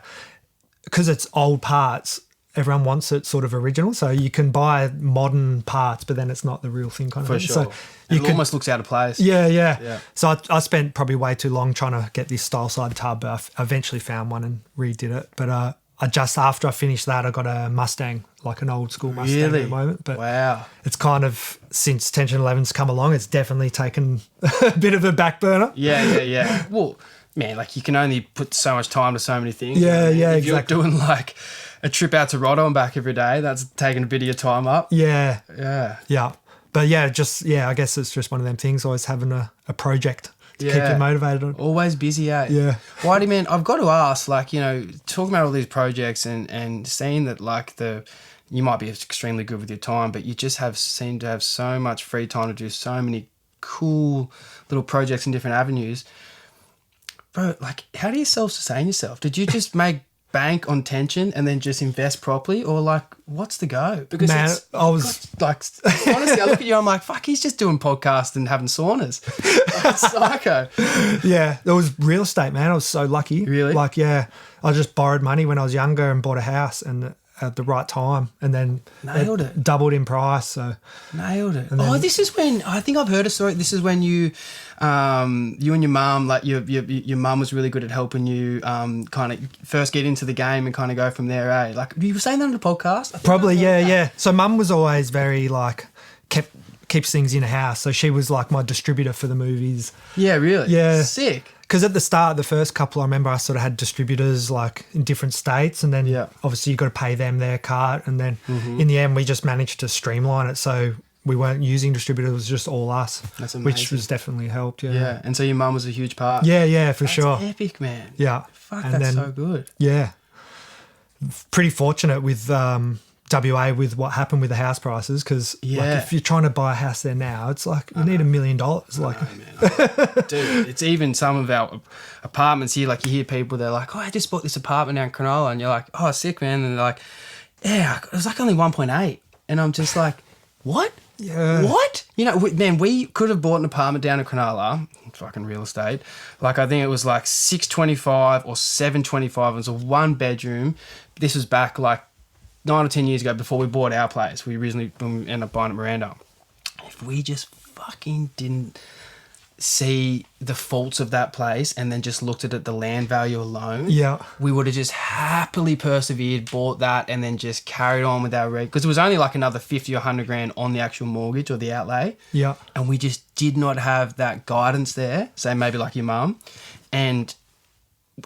because it's old parts. Everyone wants it sort of original, so you can buy modern parts, but then it's not the real thing, kind of For thing. sure. So it almost looks out of place. Yeah. So I spent probably way too long trying to get this style side tub, but I eventually found one and redid it. But I just after I finished that, I got a Mustang, like an old school Mustang at the moment. But wow, it's kind of since Tension 11's come along, it's definitely taken a bit of a back burner. Yeah. Well, man, like you can only put so much time to so many things. Yeah, if exactly. You're doing like a trip out to Roto and back every day, that's taking a bit of your time up. Yeah. But I guess it's just one of them things, always having a project to keep you motivated. Always busy, eh? Yeah. Whitey, man, I've got to ask, like, talking about all these projects and seeing that, like, you might be extremely good with your time, but you just seem to have so much free time to do so many cool little projects in different avenues. Bro, like, how do you self-sustain yourself? Did you just make bank on Tension and then just invest properly, or like what's the go? Because honestly, I look at you, I'm like, fuck, he's just doing podcasts and having saunas. That's psycho. Yeah, it was real estate, man. I was so lucky. Really? Like, I just borrowed money when I was younger and bought a house and at the right time, and then nailed it. Doubled in price. So nailed it. This is when I think I've heard a story. This is when you and your mum, like your mum was really good at helping you kind of first get into the game and kind of go from there. Eh? Like you were saying that on the podcast. Probably, yeah. So mum was always very like keeps things in a house. So she was like my distributor for the movies. Yeah, really. Yeah, sick. Because at the start, the first couple, I remember I sort of had distributors like in different states, and then obviously you've got to pay them their cut, and then in the end we just managed to streamline it, so we weren't using distributors, it was just all us. That's amazing. Which was definitely helped. Yeah, and so your mum was a huge part. Yeah, for sure. That's epic, man. Yeah. Fuck, and that's so good. Yeah. Pretty fortunate with WA with what happened with the house prices, because like if you're trying to buy a house there now, it's like you need $1 million. Like, dude, it's even some of our apartments here. Like you hear people, they're like, "Oh, I just bought this apartment down in Cronulla," and you're like, "Oh, sick, man!" And they're like, "Yeah, it was like only 1.8," and I'm just like, "What? Yeah, what?" Man, we could have bought an apartment down in Cronulla, fucking real estate. Like I think it was like $625 or $725. It was a 1-bedroom. This was back like 9 or 10 years ago, before we bought our place. When we ended up buying at Miranda. If we just fucking didn't see the faults of that place and then just looked at the land value alone, we would have just happily persevered, bought that, and then just carried on with our because it was only like another 50 or 100 grand on the actual mortgage or the outlay. And we just did not have that guidance there. Say maybe like your mum. And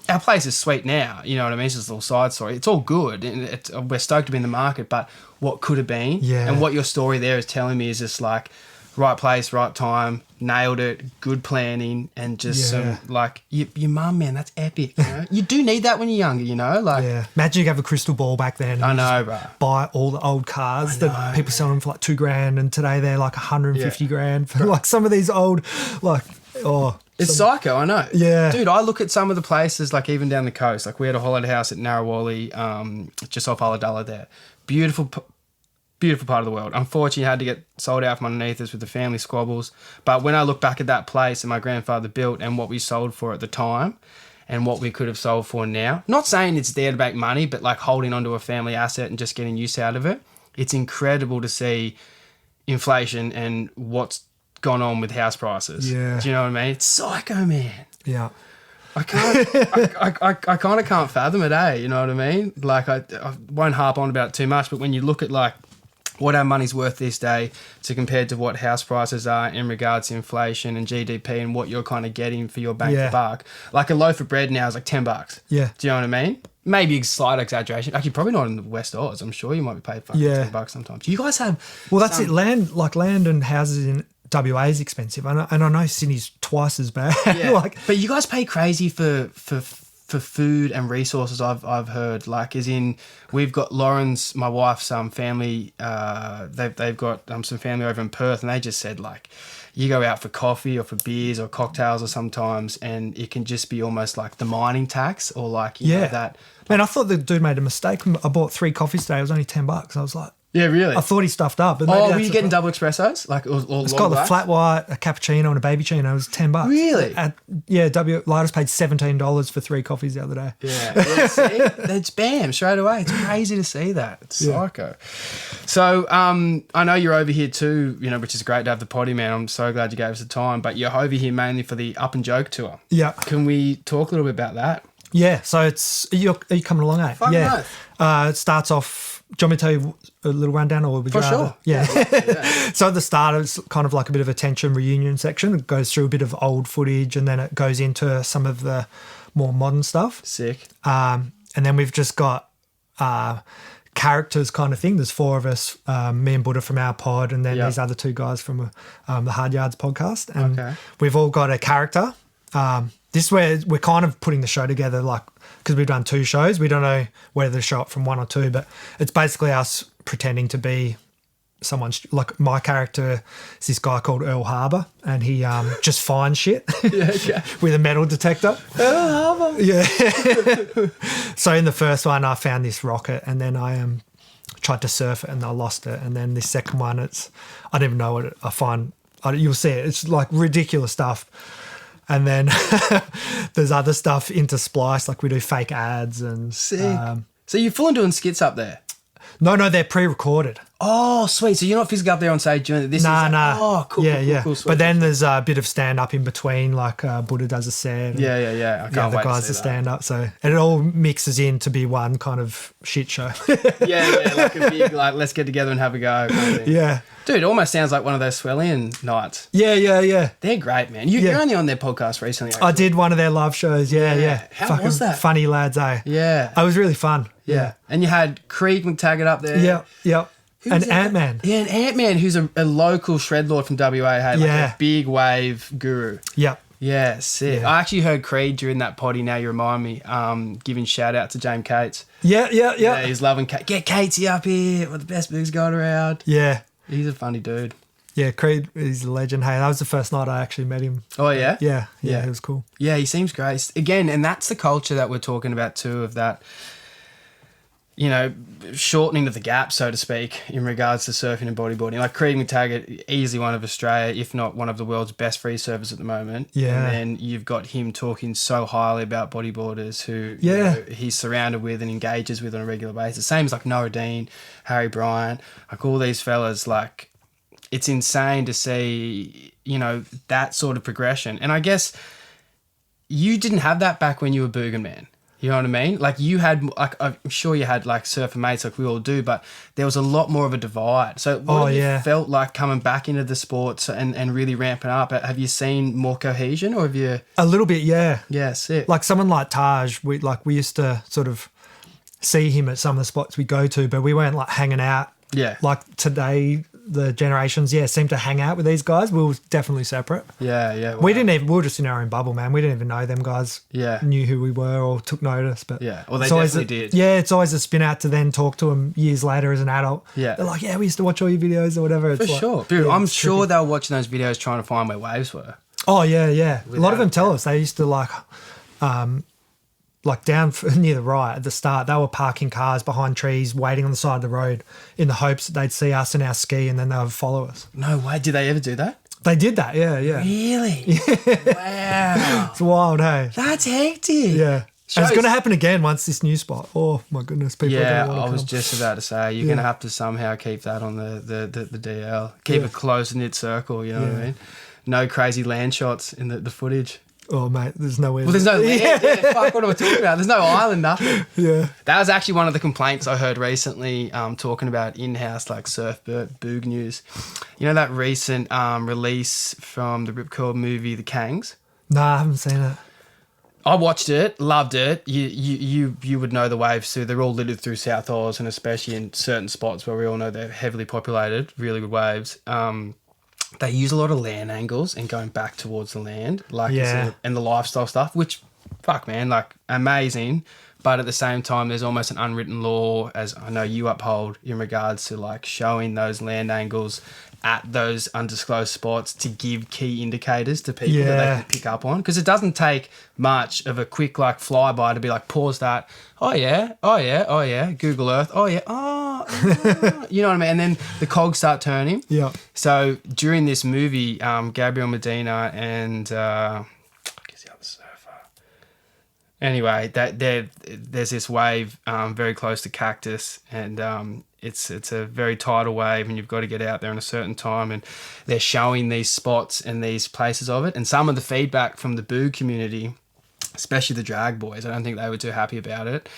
our place is sweet now, you know what I mean? It's just a little side story. It's all good. And we're stoked to be in the market, but what could have been? And what your story there is telling me is just like right place, right time, nailed it, good planning, and just some like your mum, man, that's epic. You do need that when you're younger, like imagine you have a crystal ball back then. I know, bro. Buy all the old cars that people selling them for like $2,000, and today they're like 150 grand for like some of these old It's psycho, I know. Yeah. Dude, I look at some of the places, like even down the coast. Like we had a holiday house at Narrawali, just off Ulladulla there. Beautiful part of the world. Unfortunately, had to get sold out from underneath us with the family squabbles. But when I look back at that place that my grandfather built and what we sold for at the time, and what we could have sold for now. Not saying it's there to make money, but like holding onto a family asset and just getting use out of it. It's incredible to see inflation and what's gone on with house prices. Yeah. Do you know what I mean? It's psycho, man. Yeah. I can't. I kind of can't fathom it, eh? You know what I mean? Like I won't harp on about it too much, but when you look at like what our money's worth this day to compared to what house prices are in regards to inflation and GDP and what you're kind of getting for your bank for buck, like a loaf of bread now is like $10. Yeah. Do you know what I mean? Maybe a slight exaggeration. Actually, probably not in the West Oz. I'm sure you might be paid fucking $10 sometimes. Do you guys have? Well, that's it. Land and houses in WA is expensive, and I know Sydney's twice as bad. Yeah. But you guys pay crazy for food and resources. I've heard, like, as in we've got Lauren's, my wife's family. They've got some family over in Perth, and they just said like, you go out for coffee or for beers or cocktails or sometimes, and it can just be almost like the mining tax or like you know that. Man, I thought the dude made a mistake. I bought 3 coffees today. It was only $10. I was like, yeah, really? I thought he stuffed up. But were you getting double espressos? Like, or it's got the flat white, a cappuccino, and a baby chino. It was $10. Really? I just paid $17 for 3 coffees the other day. Yeah. See, that's bam straight away. It's crazy to see that. It's psycho. So, I know you're over here too. You know, which is great to have the potty, man. I'm so glad you gave us the time. But you're over here mainly for the Up and Joke tour. Yeah. Can we talk a little bit about that? Yeah. So are you coming along, eh? Fucking It starts off. Do you want me to tell you a little rundown, or would you rather? Sure. Yeah. So at the start, it's kind of like a bit of a tension reunion section. It goes through a bit of old footage, and then it goes into some of the more modern stuff. Sick. And then we've just got characters kind of thing. There's 4 of us, me and Buddha from our pod, and then these other 2 guys from the Hard Yards podcast. And we've all got a character. This is where we're kind of putting the show together, like, because we've done 2 shows. We don't know whether to show up from 1 or 2, but it's basically us pretending to be someone. Like, my character is this guy called Earl Harbour, and he just finds shit with a metal detector. Earl Harbour. Yeah. So in the first one, I found this rocket, and then I tried to surf it, and I lost it. And then the second one, I don't even know what I find. You'll see it. It's like ridiculous stuff. And then there's other stuff interspliced, like we do fake ads and... Sick. So you're full on doing skits up there? No, they're pre-recorded. Oh, sweet. So you're not physically up there on stage doing this? Nah. Oh, cool. Yeah. Cool, sweet. But then there's a bit of stand-up in between, like Buddha does a set. Yeah. I can't wait the guys to see to stand up. So it all mixes in to be one kind of shit show. yeah, like a big, like, let's get together and have a go kind of thing. Yeah. Dude, it almost sounds like one of those Swellian nights. Yeah. They're great, man. You're only on their podcast recently, actually. I did one of their live shows. Yeah. How Fucking was that? Funny lads, eh? Yeah. It was really fun. Yeah. And you had Creed McTaggart up there. Yeah. And Ant-Man. Yeah, and Ant-Man, who's a local shredlord from WA, hey, like a big wave guru. Yep. Yeah, sick. Yeah. I actually heard Creed during that potty, now you remind me, giving shout out to James Cates. Yeah. He's loving Kate. Get Catesy up here. We're the best bigs going around. Yeah. He's a funny dude. Yeah, Creed is a legend. Hey, that was the first night I actually met him. Oh, yeah? Yeah, it was cool. Yeah, he seems great. Again, and that's the culture that we're talking about too, of that, you know, shortening of the gap, so to speak, in regards to surfing and bodyboarding. Like Creed McTaggart, easily one of Australia, if not one of the world's best free surfers at the moment. Yeah. And then you've got him talking so highly about bodyboarders who you know, he's surrounded with and engages with on a regular basis. Same as like Noah Dean, Harry Bryant, like all these fellas, like, it's insane to see, you know, that sort of progression. And I guess you didn't have that back when you were Boogan Man. You know what I mean? Like you had, like I'm sure you had like surfer mates like we all do, but there was a lot more of a divide. So what have you felt like coming back into the sports and really ramping up? Have you seen more cohesion, or have you? A little bit, yeah. Yeah, sick. Like someone like Taj, we used to sort of see him at some of the spots we go to, but we weren't like hanging out. Yeah. Like today, the generations, seem to hang out with these guys. We were definitely separate. Yeah. Wow. We were just in our own bubble, man. We didn't even know them guys. Yeah. Knew who we were or took notice. But yeah, well, they definitely did. Yeah, it's always a spin out to then talk to them years later as an adult. Yeah. They're like, we used to watch all your videos or whatever. For sure. Dude, I'm sure they were watching those videos trying to find where waves were. Oh, yeah. A lot of them tell us they used to like down near the right at the start, they were parking cars behind trees, waiting on the side of the road in the hopes that they'd see us in our ski and then they would follow us. No way. Did they ever do that? They did that, yeah. Really? Wow. It's wild, hey? That's hectic. Yeah. And it's going to happen again once this new spot. Oh, my goodness. People are going to want to come. I was just about to say, you're going to have to somehow keep that on the DL. Keep a close-knit circle, you know what I mean? No crazy land shots in the footage. Oh, mate, there's nowhere. Well, there's no land. Yeah, fuck, what am I talking about? There's no island, nothing. Yeah. That was actually one of the complaints I heard recently talking about in-house, like boog news. You know that recent release from the Riptide movie, The Kangs? Nah, I haven't seen it. I watched it, loved it. You would know the waves too. They're all littered through South Oz, and especially in certain spots where we all know they're heavily populated, really good waves. They use a lot of land angles and going back towards the land, and the lifestyle stuff, which, fuck man, like amazing. But at the same time, there's almost an unwritten law, as I know you uphold, in regards to like showing those land angles at those undisclosed spots to give key indicators to people that they can pick up on. Because it doesn't take much of a quick like flyby to be like, pause that. Oh yeah. Google Earth. Oh yeah. You know what I mean? And then the cogs start turning. Yeah. So during this movie, Gabriel Medina and the other surfer. Anyway, there's this wave very close to Cactus, and it's a very tidal wave, and you've got to get out there in a certain time, and they're showing these spots and these places of it. And some of the feedback from the Boo community, especially the drag boys, I don't think they were too happy about it,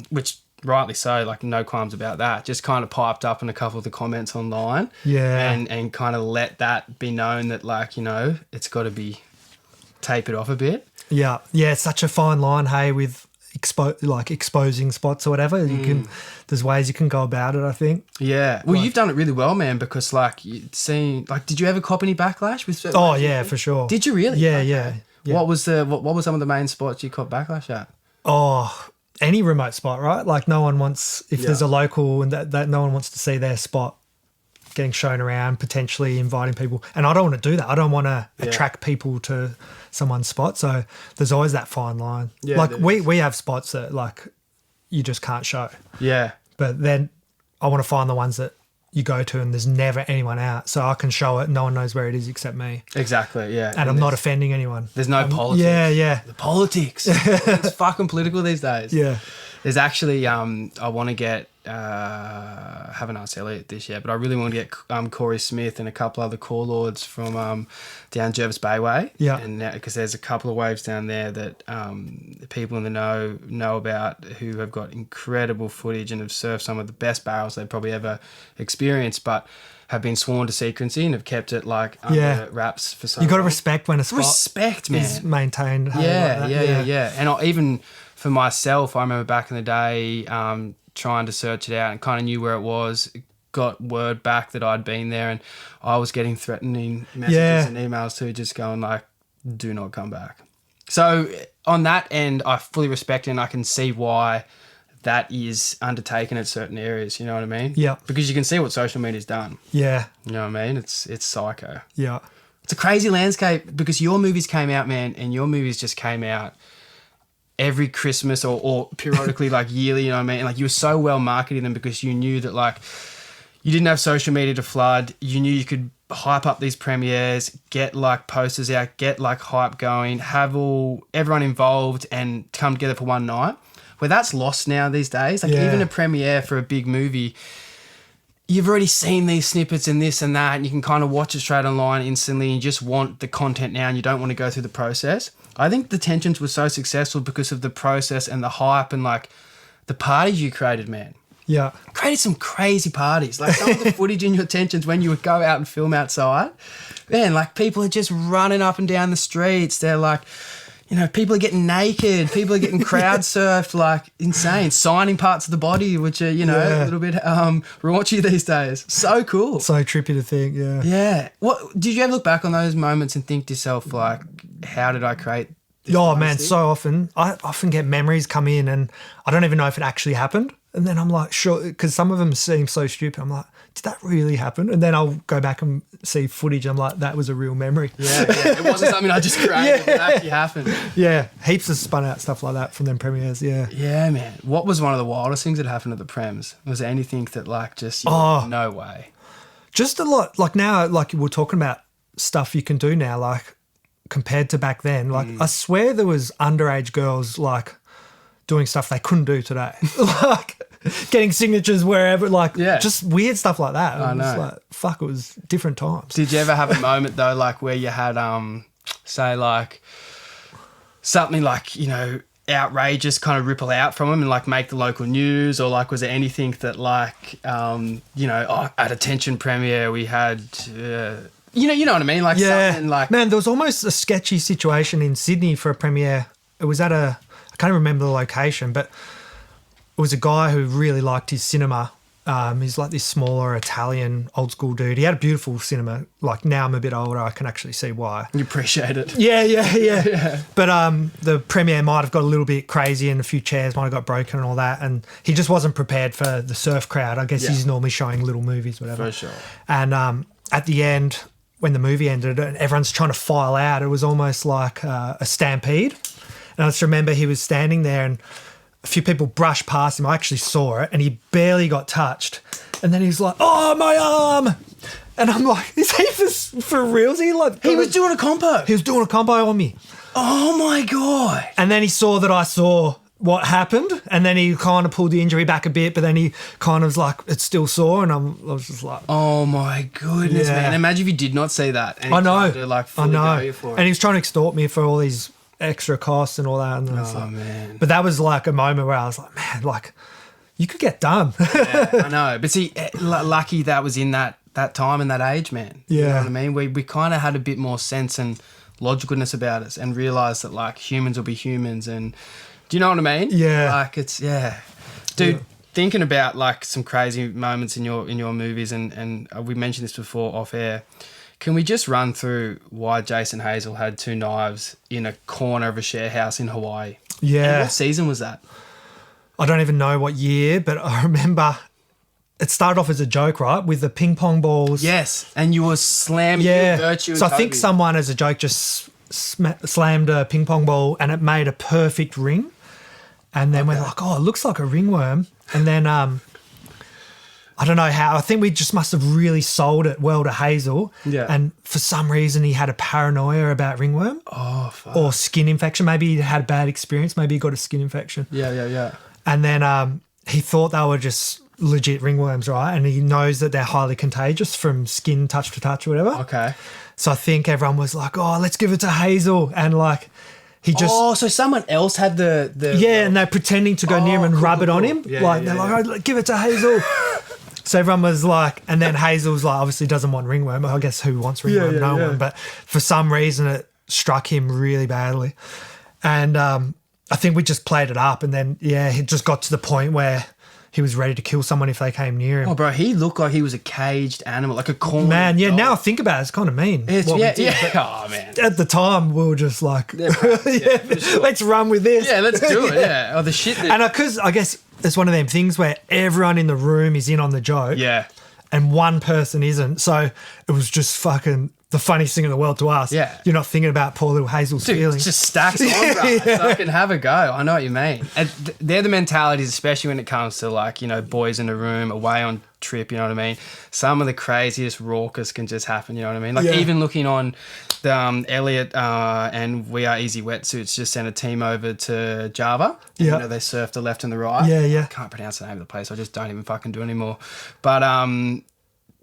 which rightly so, like no qualms about that, just kind of piped up in a couple of the comments online, and kind of let that be known that, like, you know, it's got to be tapered off a bit. Yeah, it's such a fine line, hey, with exposing spots or whatever. There's ways you can go about it, I think. Yeah. Well, you've done it really well, man, because did you ever cop any backlash with certain for sure. Did you really? Yeah, okay. yeah. What was some of the main spots you caught backlash at? Oh, any remote spot, right? Like no one wants, if there's a local and that no one wants to see their spot getting shown around, potentially inviting people. And I don't want to do that. I don't want to attract people to someone's spot. So there's always that fine line. Yeah, like we have spots that like you just can't show. Yeah. But then I want to find the ones that you go to and there's never anyone out. So I can show it. No one knows where it is except me. Exactly, yeah. And I'm not offending anyone. There's no politics. Yeah. The politics. It's fucking political these days. Yeah. There's actually, I want to get, haven't asked Elliot this yet, but I really want to get Corey Smith and a couple other core lords from down Jervis Bay Way. Yeah. And because there's a couple of waves down there that people in the know about, who have got incredible footage and have surfed some of the best barrels they've probably ever experienced, but have been sworn to secrecy and have kept it like under wraps for so long. You got to respect when a spot man. is maintained. Yeah. And even for myself, I remember back in the day trying to search it out and kind of knew where it was, got word back that I'd been there, and I was getting threatening messages and emails too, just going like, do not come back. So on that end, I fully respect it, and I can see why that is undertaken at certain areas, you know what I mean? Yeah. Because you can see what social media's done. Yeah. You know what I mean? It's psycho. Yeah. It's a crazy landscape because your movies came out, man, and your movies just came out every Christmas or periodically, like yearly, you know what I mean? And like you were so well marketing them because you knew that like you didn't have social media to flood. You knew you could hype up these premieres, get like posters out, get like hype going, have everyone involved and come together for one night. Where that's lost now these days. Like even a premiere for a big movie, you've already seen these snippets and this and that, and you can kind of watch it straight online instantly, and you just want the content now and you don't want to go through the process. I think the Tensions were so successful because of the process and the hype and like the parties you created, man. Yeah. Created some crazy parties. Like some of the footage in your Tensions when you would go out and film outside, man, like people are just running up and down the streets. They're like, you know, people are getting naked. People are getting crowd surfed, like insane. Signing parts of the body, which are, you know, a little bit raunchy these days. So cool. So trippy to think, yeah. Yeah. What did you ever look back on those moments and think to yourself, like, how did I create this? Oh, man, so often. I often get memories come in and I don't even know if it actually happened. And then I'm like, sure, because some of them seem so stupid. I'm like, did that really happen? And then I'll go back and see footage. I'm like, that was a real memory. Yeah. It wasn't something I just created. It actually happened. Yeah, heaps of spun out stuff like that from them premieres, yeah. Yeah, man. What was one of the wildest things that happened at the prems? Was there anything that like just, no way? Just a lot. Like now, like we're talking about stuff you can do now, like compared to back then. Like I swear there was underage girls like doing stuff they couldn't do today. Like getting signatures wherever, like just weird stuff like that. I know. It was like, fuck, it was different times. Did you ever have a moment though, like where you had, say like something like, you know, outrageous kind of ripple out from them and like make the local news, or like was there anything that like, you know, at Attention Premiere we had, you know what I mean? Like something like... Man, there was almost a sketchy situation in Sydney for a premiere. It was at I can't remember the location, but it was a guy who really liked his cinema. He's like this smaller Italian old school dude. He had a beautiful cinema. Like now I'm a bit older, I can actually see why. You appreciate it. Yeah. But the premiere might have got a little bit crazy and a few chairs might have got broken and all that. And he just wasn't prepared for the surf crowd. I guess he's normally showing little movies, whatever. For sure. And at the end, when the movie ended and everyone's trying to file out, it was almost like a stampede. And I just remember he was standing there and a few people brushed past him. I actually saw it and he barely got touched. And then he was like, oh, my arm. And I'm like, is he for real? He was doing a compo. He was doing a compo on me. Oh, my God. And then he saw that I saw what happened and then he kind of pulled the injury back a bit, but then he kind of was like, it's still sore. And I was just like... Oh, my goodness, man. Imagine if you did not see that. And I know. To, like, fully go you for it. And he was trying to extort me for all these extra costs and all that. And man. But that was like a moment where I was like, man, like you could get done. Yeah, I know. But see, lucky that was in that time and that age, man. Yeah. You know what I mean? We kind of had a bit more sense and logicalness about us and realised that like humans will be humans. And do you know what I mean? Yeah. Like it's, Dude, thinking about like some crazy moments in your movies and we mentioned this before off air. Can we just run through why Jason Hazel had 2 knives in a corner of a share house in Hawaii? Yeah. And what season was that? I don't even know what year, but I remember it started off as a joke, right? With the ping pong balls. Yes. And you were slamming Virtue. So I think someone as a joke just slammed a ping pong ball and it made a perfect ring. And then we're like, oh, it looks like a ringworm. And then I don't know how. I think we just must have really sold it well to Hazel. Yeah. And for some reason, he had a paranoia about ringworm. Oh, fuck. Or skin infection. Maybe he had a bad experience. Maybe he got a skin infection. Yeah. And then he thought they were just legit ringworms, right? And he knows that they're highly contagious from skin touch to touch or whatever. Okay. So I think everyone was like, oh, let's give it to Hazel. And like... He just, so someone else had the and they're pretending to go near him and rub it on him. They're like, oh, give it to Hazel. So everyone was like, and then Hazel's like, obviously doesn't want ringworm. I guess who wants ringworm? No one. But for some reason, it struck him really badly. And I think we just played it up. And then, he just got to the point where he was ready to kill someone if they came near him. Oh, bro, he looked like he was a caged animal, like a corn. Man, now I think about it, it's kind of mean. Oh, man. At the time, we were just like, sure. Let's run with this. Yeah, let's do it, Oh, the shit. And because I guess it's one of them things where everyone in the room is in on the joke. Yeah. And one person isn't. So it was just fucking the funniest thing in the world to us. Yeah. You're not thinking about poor little Hazel's feelings. It's just stacks on, bro. So I can have a go. I know what you mean. And they're the mentalities, especially when it comes to like, you know, boys in a room, away on trip, you know what I mean? Some of the craziest raucous can just happen, you know what I mean? Like even looking on the Elliot and We Are Easy Wetsuits just sent a team over to Java. And, you know, they surf the left and the right. Yeah. I can't pronounce the name of the place. I just don't even fucking do it anymore. But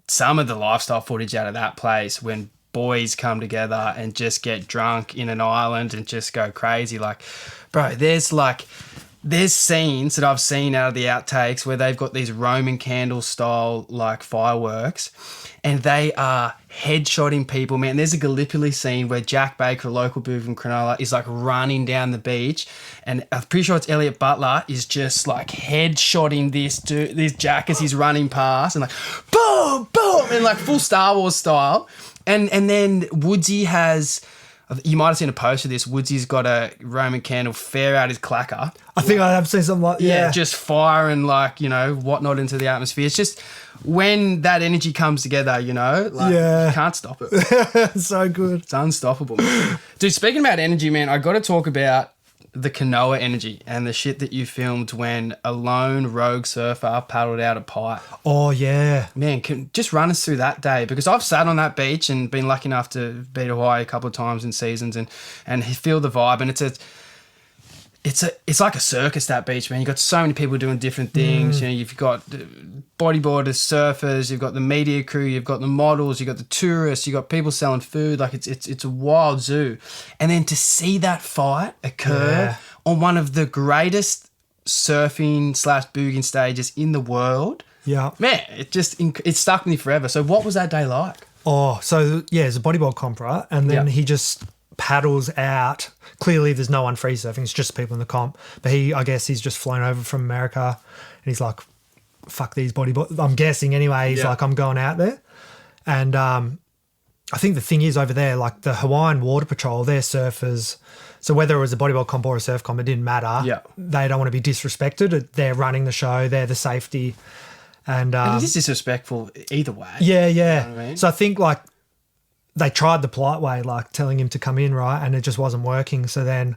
some of the lifestyle footage out of that place when boys come together and just get drunk in an island and just go crazy. Like, bro, there's scenes that I've seen out of the outtakes where they've got these Roman candle style like fireworks and they are headshotting people, man. There's a Gallipoli scene where Jack Baker, a local dude from Cronulla, is like running down the beach and I'm pretty sure it's Elliot Butler is just like headshotting this Jack as he's running past and like boom, boom, and like full Star Wars style. And then Woodsy has, you might have seen a post of this, Woodsy's got a Roman candle fair out his clacker. I think I have seen something like that. Yeah, just firing like, you know, whatnot into the atmosphere. It's just when that energy comes together, you know, like you can't stop it. So good. It's unstoppable. Dude, speaking about energy, man, I got to talk about the canoa energy and the shit that you filmed when a lone rogue surfer paddled out a pipe. Oh, yeah. Man, just run us through that day, because I've sat on that beach and been lucky enough to be to Hawaii a couple of times in seasons and feel the vibe. And it's like a circus, that beach, man. You've got so many people doing different things. You know, you've got bodyboarders, surfers, you've got the media crew, you've got the models, you've got the tourists, you've got people selling food. Like it's a wild zoo. And then to see that fight occur on one of the greatest surfing/booging stages in the world. Yeah. Man, it stuck with me forever. So what was that day like? Oh, so yeah, it's a bodyboard comp, right? And then he just paddles out. Clearly there's no one free surfing, it's just people in the comp. But I guess he's just flown over from America and he's like, fuck these bodyboard. I'm guessing anyway, he's like, I'm going out there. And I think the thing is over there, like the Hawaiian Water Patrol, they're surfers. So whether it was a bodyboard comp or a surf comp, it didn't matter. Yeah. They don't want to be disrespected. They're running the show, they're the safety. And it is disrespectful either way. Yeah, yeah. You know what I mean? So I think like they tried the polite way, like telling him to come in, right? And it just wasn't working. So then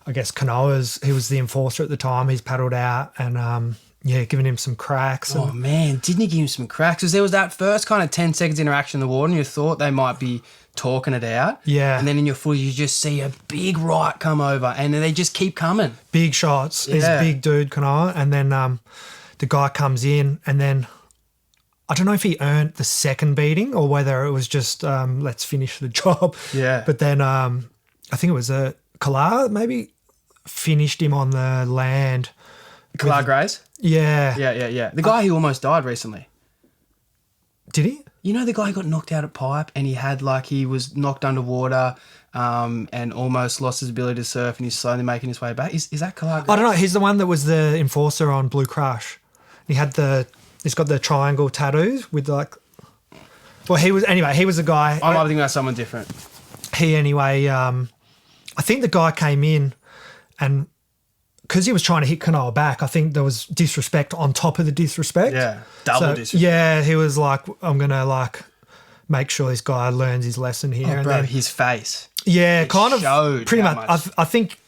I guess Kanoa's, he was the enforcer at the time, he's paddled out and giving him some cracks. Oh man, didn't he give him some cracks? Because there was that first kind of 10 seconds interaction in the water and you thought they might be talking it out. Yeah. And then in your footage you just see a big right come over and then they just keep coming. Big shots. He's a big dude, Kanoa. And then the guy comes in and then I don't know if he earned the second beating or whether it was just let's finish the job. Yeah. But then I think it was Kala maybe finished him on the land. Kala Grays? Yeah. Yeah. The guy who almost died recently. Did he? You know the guy who got knocked out at pipe and he was knocked underwater and almost lost his ability to surf and he's slowly making his way back. Is that Kala Grays? I don't know. He's the one that was the enforcer on Blue Crush. He's got the triangle tattoos with like... Well, he was the guy... I might be thinking about someone different. He anyway... I think the guy came in and... Because he was trying to hit Kanoa back, I think there was disrespect on top of the disrespect. Yeah, double disrespect. Yeah, he was like, I'm going to like make sure this guy learns his lesson here. Oh, and bro, then, his face. Yeah, kind of pretty much. I think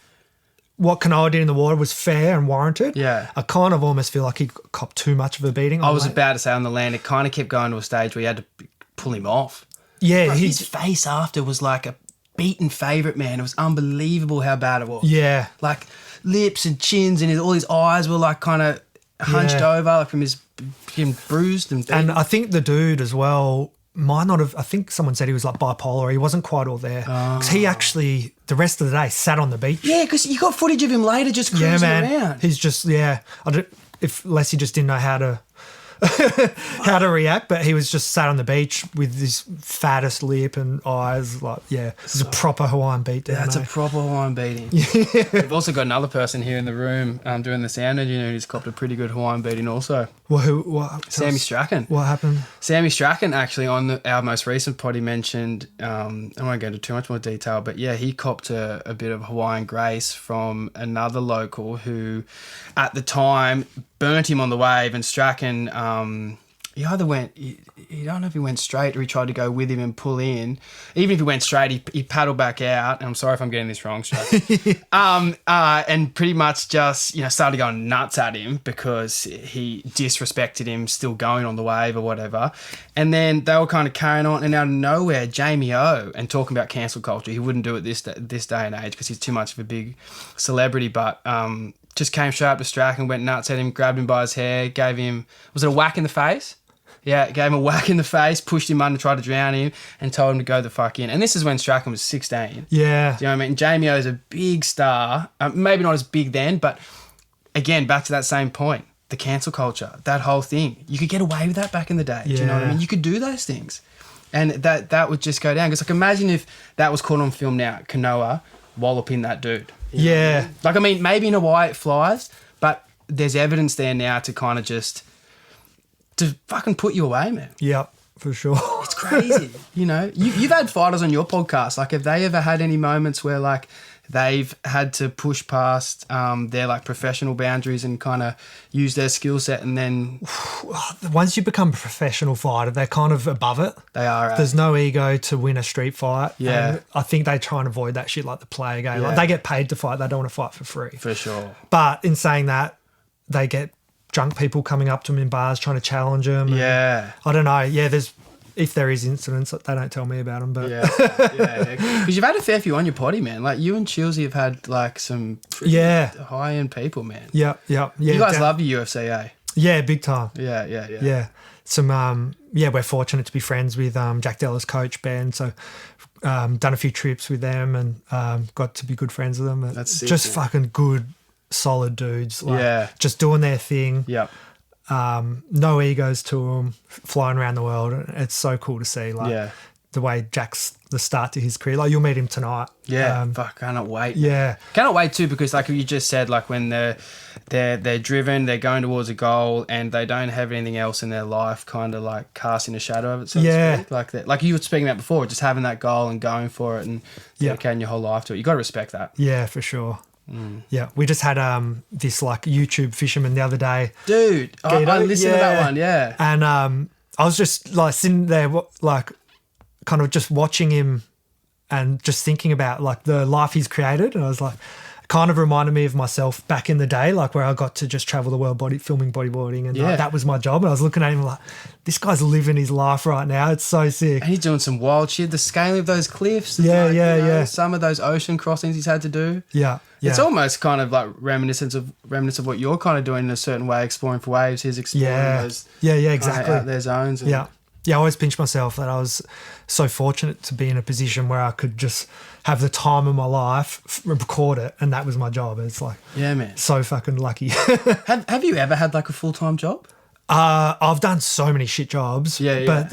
what Kanoa did in the water was fair and warranted. Yeah. I kind of almost feel like he copped too much of a beating. I was about to say on the land, it kind of kept going to a stage where you had to pull him off. Yeah. Bro, his face after was like a beaten favourite, man. It was unbelievable how bad it was. Yeah. Like lips and chins and all his eyes were like kind of hunched over like from him bruised and beaten. And I think the dude as well might not have, I think someone said he was like bipolar. He wasn't quite all there. Because he actually, the rest of the day, sat on the beach. Yeah, because you got footage of him later just cruising around. He's just, unless he just didn't know how to react, but he was just sat on the beach with his fattest lip and eyes. Like, it's a proper Hawaiian beat down. That's a proper Hawaiian beating. Yeah. We've also got another person here in the room doing the sound engineer who's copped a pretty good Hawaiian beating also. Well, Sammy Strachan. What happened? Sammy Strachan actually on our most recent pod he mentioned, I won't go into too much more detail, but yeah, he copped a bit of Hawaiian grace from another local who at the time burnt him on the wave, and Strachan, he either went, I don't know if he went straight or he tried to go with him and pull in. Even if he went straight, he paddled back out. And I'm sorry if I'm getting this wrong, Strachan. And pretty much just, started going nuts at him because he disrespected him still going on the wave or whatever. And then they were kind of carrying on, and out of nowhere, Jamie O, and talking about cancel culture, he wouldn't do it this day and age because he's too much of a big celebrity, but just came straight up to Strachan, went nuts at him, grabbed him by his hair, gave him, was it a whack in the face? Yeah, gave him a whack in the face, pushed him under, tried to drown him, and told him to go the fuck in. And this is when Strachan was 16. Yeah. Do you know what I mean? Jamie O's a big star. Maybe not as big then, but again, back to that same point. The cancel culture, that whole thing. You could get away with that back in the day. Yeah. Do you know what I mean? You could do those things. And that would just go down. Because imagine if that was caught on film now, Kanoa walloping that dude. You know what I mean? Maybe in Hawaii it flies, but there's evidence there now to kind of just... to fucking put you away, man. Yep, for sure. It's crazy. You've had fighters on your podcast. Like, have they ever had any moments where, like, they've had to push past their like professional boundaries and kind of use their skill set, and then Once you become a professional fighter, they're kind of above it. they are. There's no ego to win a street fight. Yeah. And I think they try and avoid that shit like the player game. Yeah. Like they get paid to fight. They don't want to fight for free. for sure. But in saying that, they get drunk people coming up to them in bars trying to challenge them. Yeah. I don't know. Yeah, if there is incidents, they don't tell me about them. But Yeah, because you've had a fair few on your potty, man. Like you and Chilsey have had like some pretty high end people, man. Yeah. You guys love the UFC, eh? Yeah, big time. Yeah. Yeah. We're fortunate to be friends with Jack Della's coach, Ben. So done a few trips with them and got to be good friends with them. That's sick, just man. fucking good, solid dudes. Like, Yeah. just doing their thing. Yep. No egos to them, flying around the world. It's so cool to see. Like the way Jack's the start to his career. Like you'll meet him tonight. Yeah. Fuck, cannot wait. Yeah. Cannot wait too, because like you just said, like when they're driven, they're going towards a goal, and they don't have anything else in their life kind of like casting a shadow of it, so to speak. Like that, like you were speaking about before, just having that goal and going for it and dedicating your whole life to it. You got to respect that. Yeah, for sure. Yeah, we just had this like YouTube fisherman the other day. Dude, I listened to that one, yeah. And I was just like sitting there like kind of just watching him and just thinking about like the life he's created, and I was like, kind of reminded me of myself back in the day, like where I got to just travel the world filming bodyboarding, and like, that was my job. And I was looking at him like, this guy's living his life right now. It's so sick. And he's doing some wild shit. The scaling of those cliffs. Yeah. Some of those ocean crossings he's had to do. Yeah. It's almost kind of like reminiscent of what you're kind of doing in a certain way, exploring for waves. He's exploring those exactly out there zones. And I always pinch myself that I was so fortunate to be in a position where I could just have the time of my life, record it, and that was my job. It's like, yeah, man, so fucking lucky. Have you ever had like a full-time job? I've done so many shit jobs. But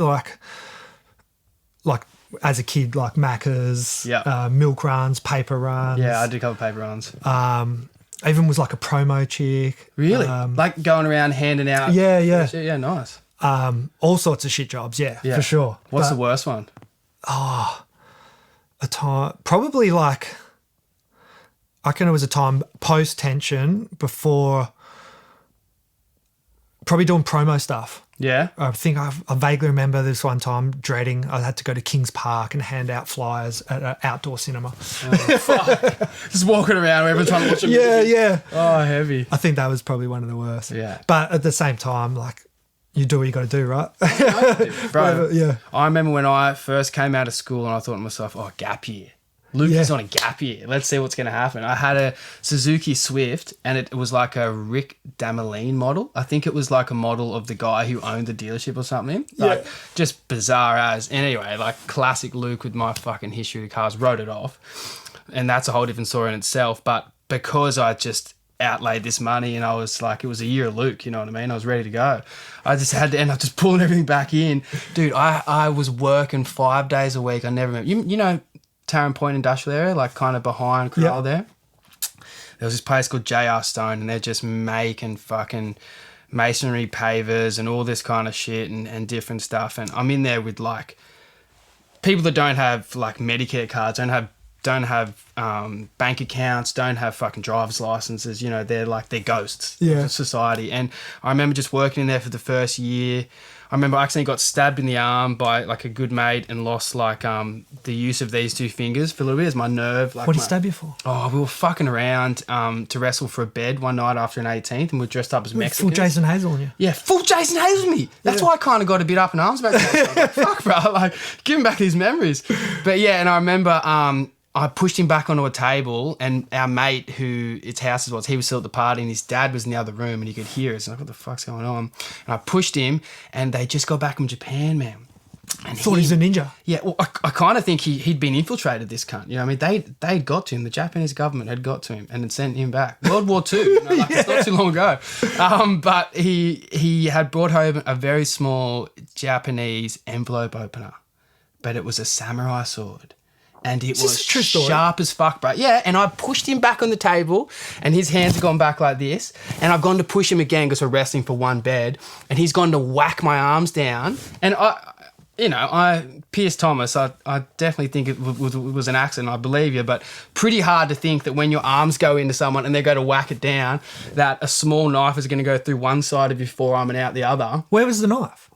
like as a kid, like Macca's, milk runs, paper runs. Yeah, I did a couple of paper runs. I even was like a promo chick. Really? Like going around handing out. Yeah. Yeah, nice. All sorts of shit jobs. Yeah, for sure. What's the worst one? A time, probably like, I reckon it was a time post tension, before, probably doing promo stuff. Yeah. I think I vaguely remember this one time dreading I had to go to Kings Park and hand out flyers at an outdoor cinema. Oh, fuck. Just walking around, every time watching. Yeah. Oh, heavy. I think that was probably one of the worst. Yeah. But at the same time, like, you do what you got to do, right? Bro, yeah. I remember when I first came out of school and I thought to myself, oh, gap year. Luke is on a gap year. Let's see what's going to happen. I had a Suzuki Swift, and it was like a Rick Dameline model. I think it was like a model of the guy who owned the dealership or something. Like, just bizarre as. Anyway, like classic Luke with my fucking history of cars, wrote it off. And that's a whole different story in itself. But because I just outlaid this money and I was like, it was a year of Luke, you know what I mean? I was ready to go. I just had to end up just pulling everything back in. Dude, I was working 5 days a week. I never remember. You know Tarrant Point Industrial Area, like kind of behind Corral there? There was this place called JR Stone, and they're just making fucking masonry pavers and all this kind of shit and different stuff. And I'm in there with like people that don't have like Medicare cards, don't have bank accounts, don't have fucking driver's licenses, you know, they're ghosts of society. And I remember just working in there for the first year. I remember I accidentally got stabbed in the arm by like a good mate and lost like the use of these two fingers for a little bit as my nerve. Like, what did he stab you for? Oh, we were fucking around to wrestle for a bed one night after an 18th, and we were dressed up as Mexicans. Full Jason Hazel on you. Yeah, full Jason Hazel me. That's why I kind of got a bit up in arms about that. Like, fuck, bro. Like, giving back these memories. But yeah, and I remember I pushed him back onto a table, and our mate, who its house was, he was still at the party, and his dad was in the other room, and he could hear us. And like, what the fuck's going on? And I pushed him, and they just got back from Japan, man. And thought he was a ninja. Yeah, well, I kind of think he'd been infiltrated, this cunt. You know what I mean? They'd got to him. The Japanese government had got to him and had sent him back. World War II, you know, like, it's not too long ago. But he had brought home a very small Japanese envelope opener, but it was a samurai sword. And it was sharp as fuck, bro. Yeah, and I pushed him back on the table, and his hands had gone back like this. And I've gone to push him again because we're wrestling for one bed. And he's gone to whack my arms down. And Pierce Thomas, I definitely think it was an accident, I believe you, but pretty hard to think that when your arms go into someone and they go to whack it down, that a small knife is going to go through one side of your forearm and out the other. Where was the knife?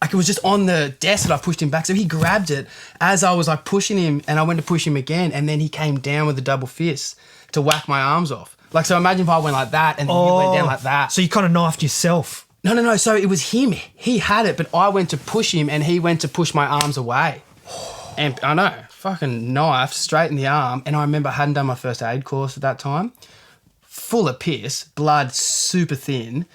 Like, it was just on the desk that I pushed him back. So he grabbed it as I was like pushing him, and I went to push him again, and then he came down with a double fist to whack my arms off. Like, so imagine if I went like that and then you went down like that. So you kind of knifed yourself. No. So it was him. He had it, but I went to push him and he went to push my arms away. And I know, fucking knife straight in the arm. And I remember I hadn't done my first aid course at that time. Full of piss, blood super thin.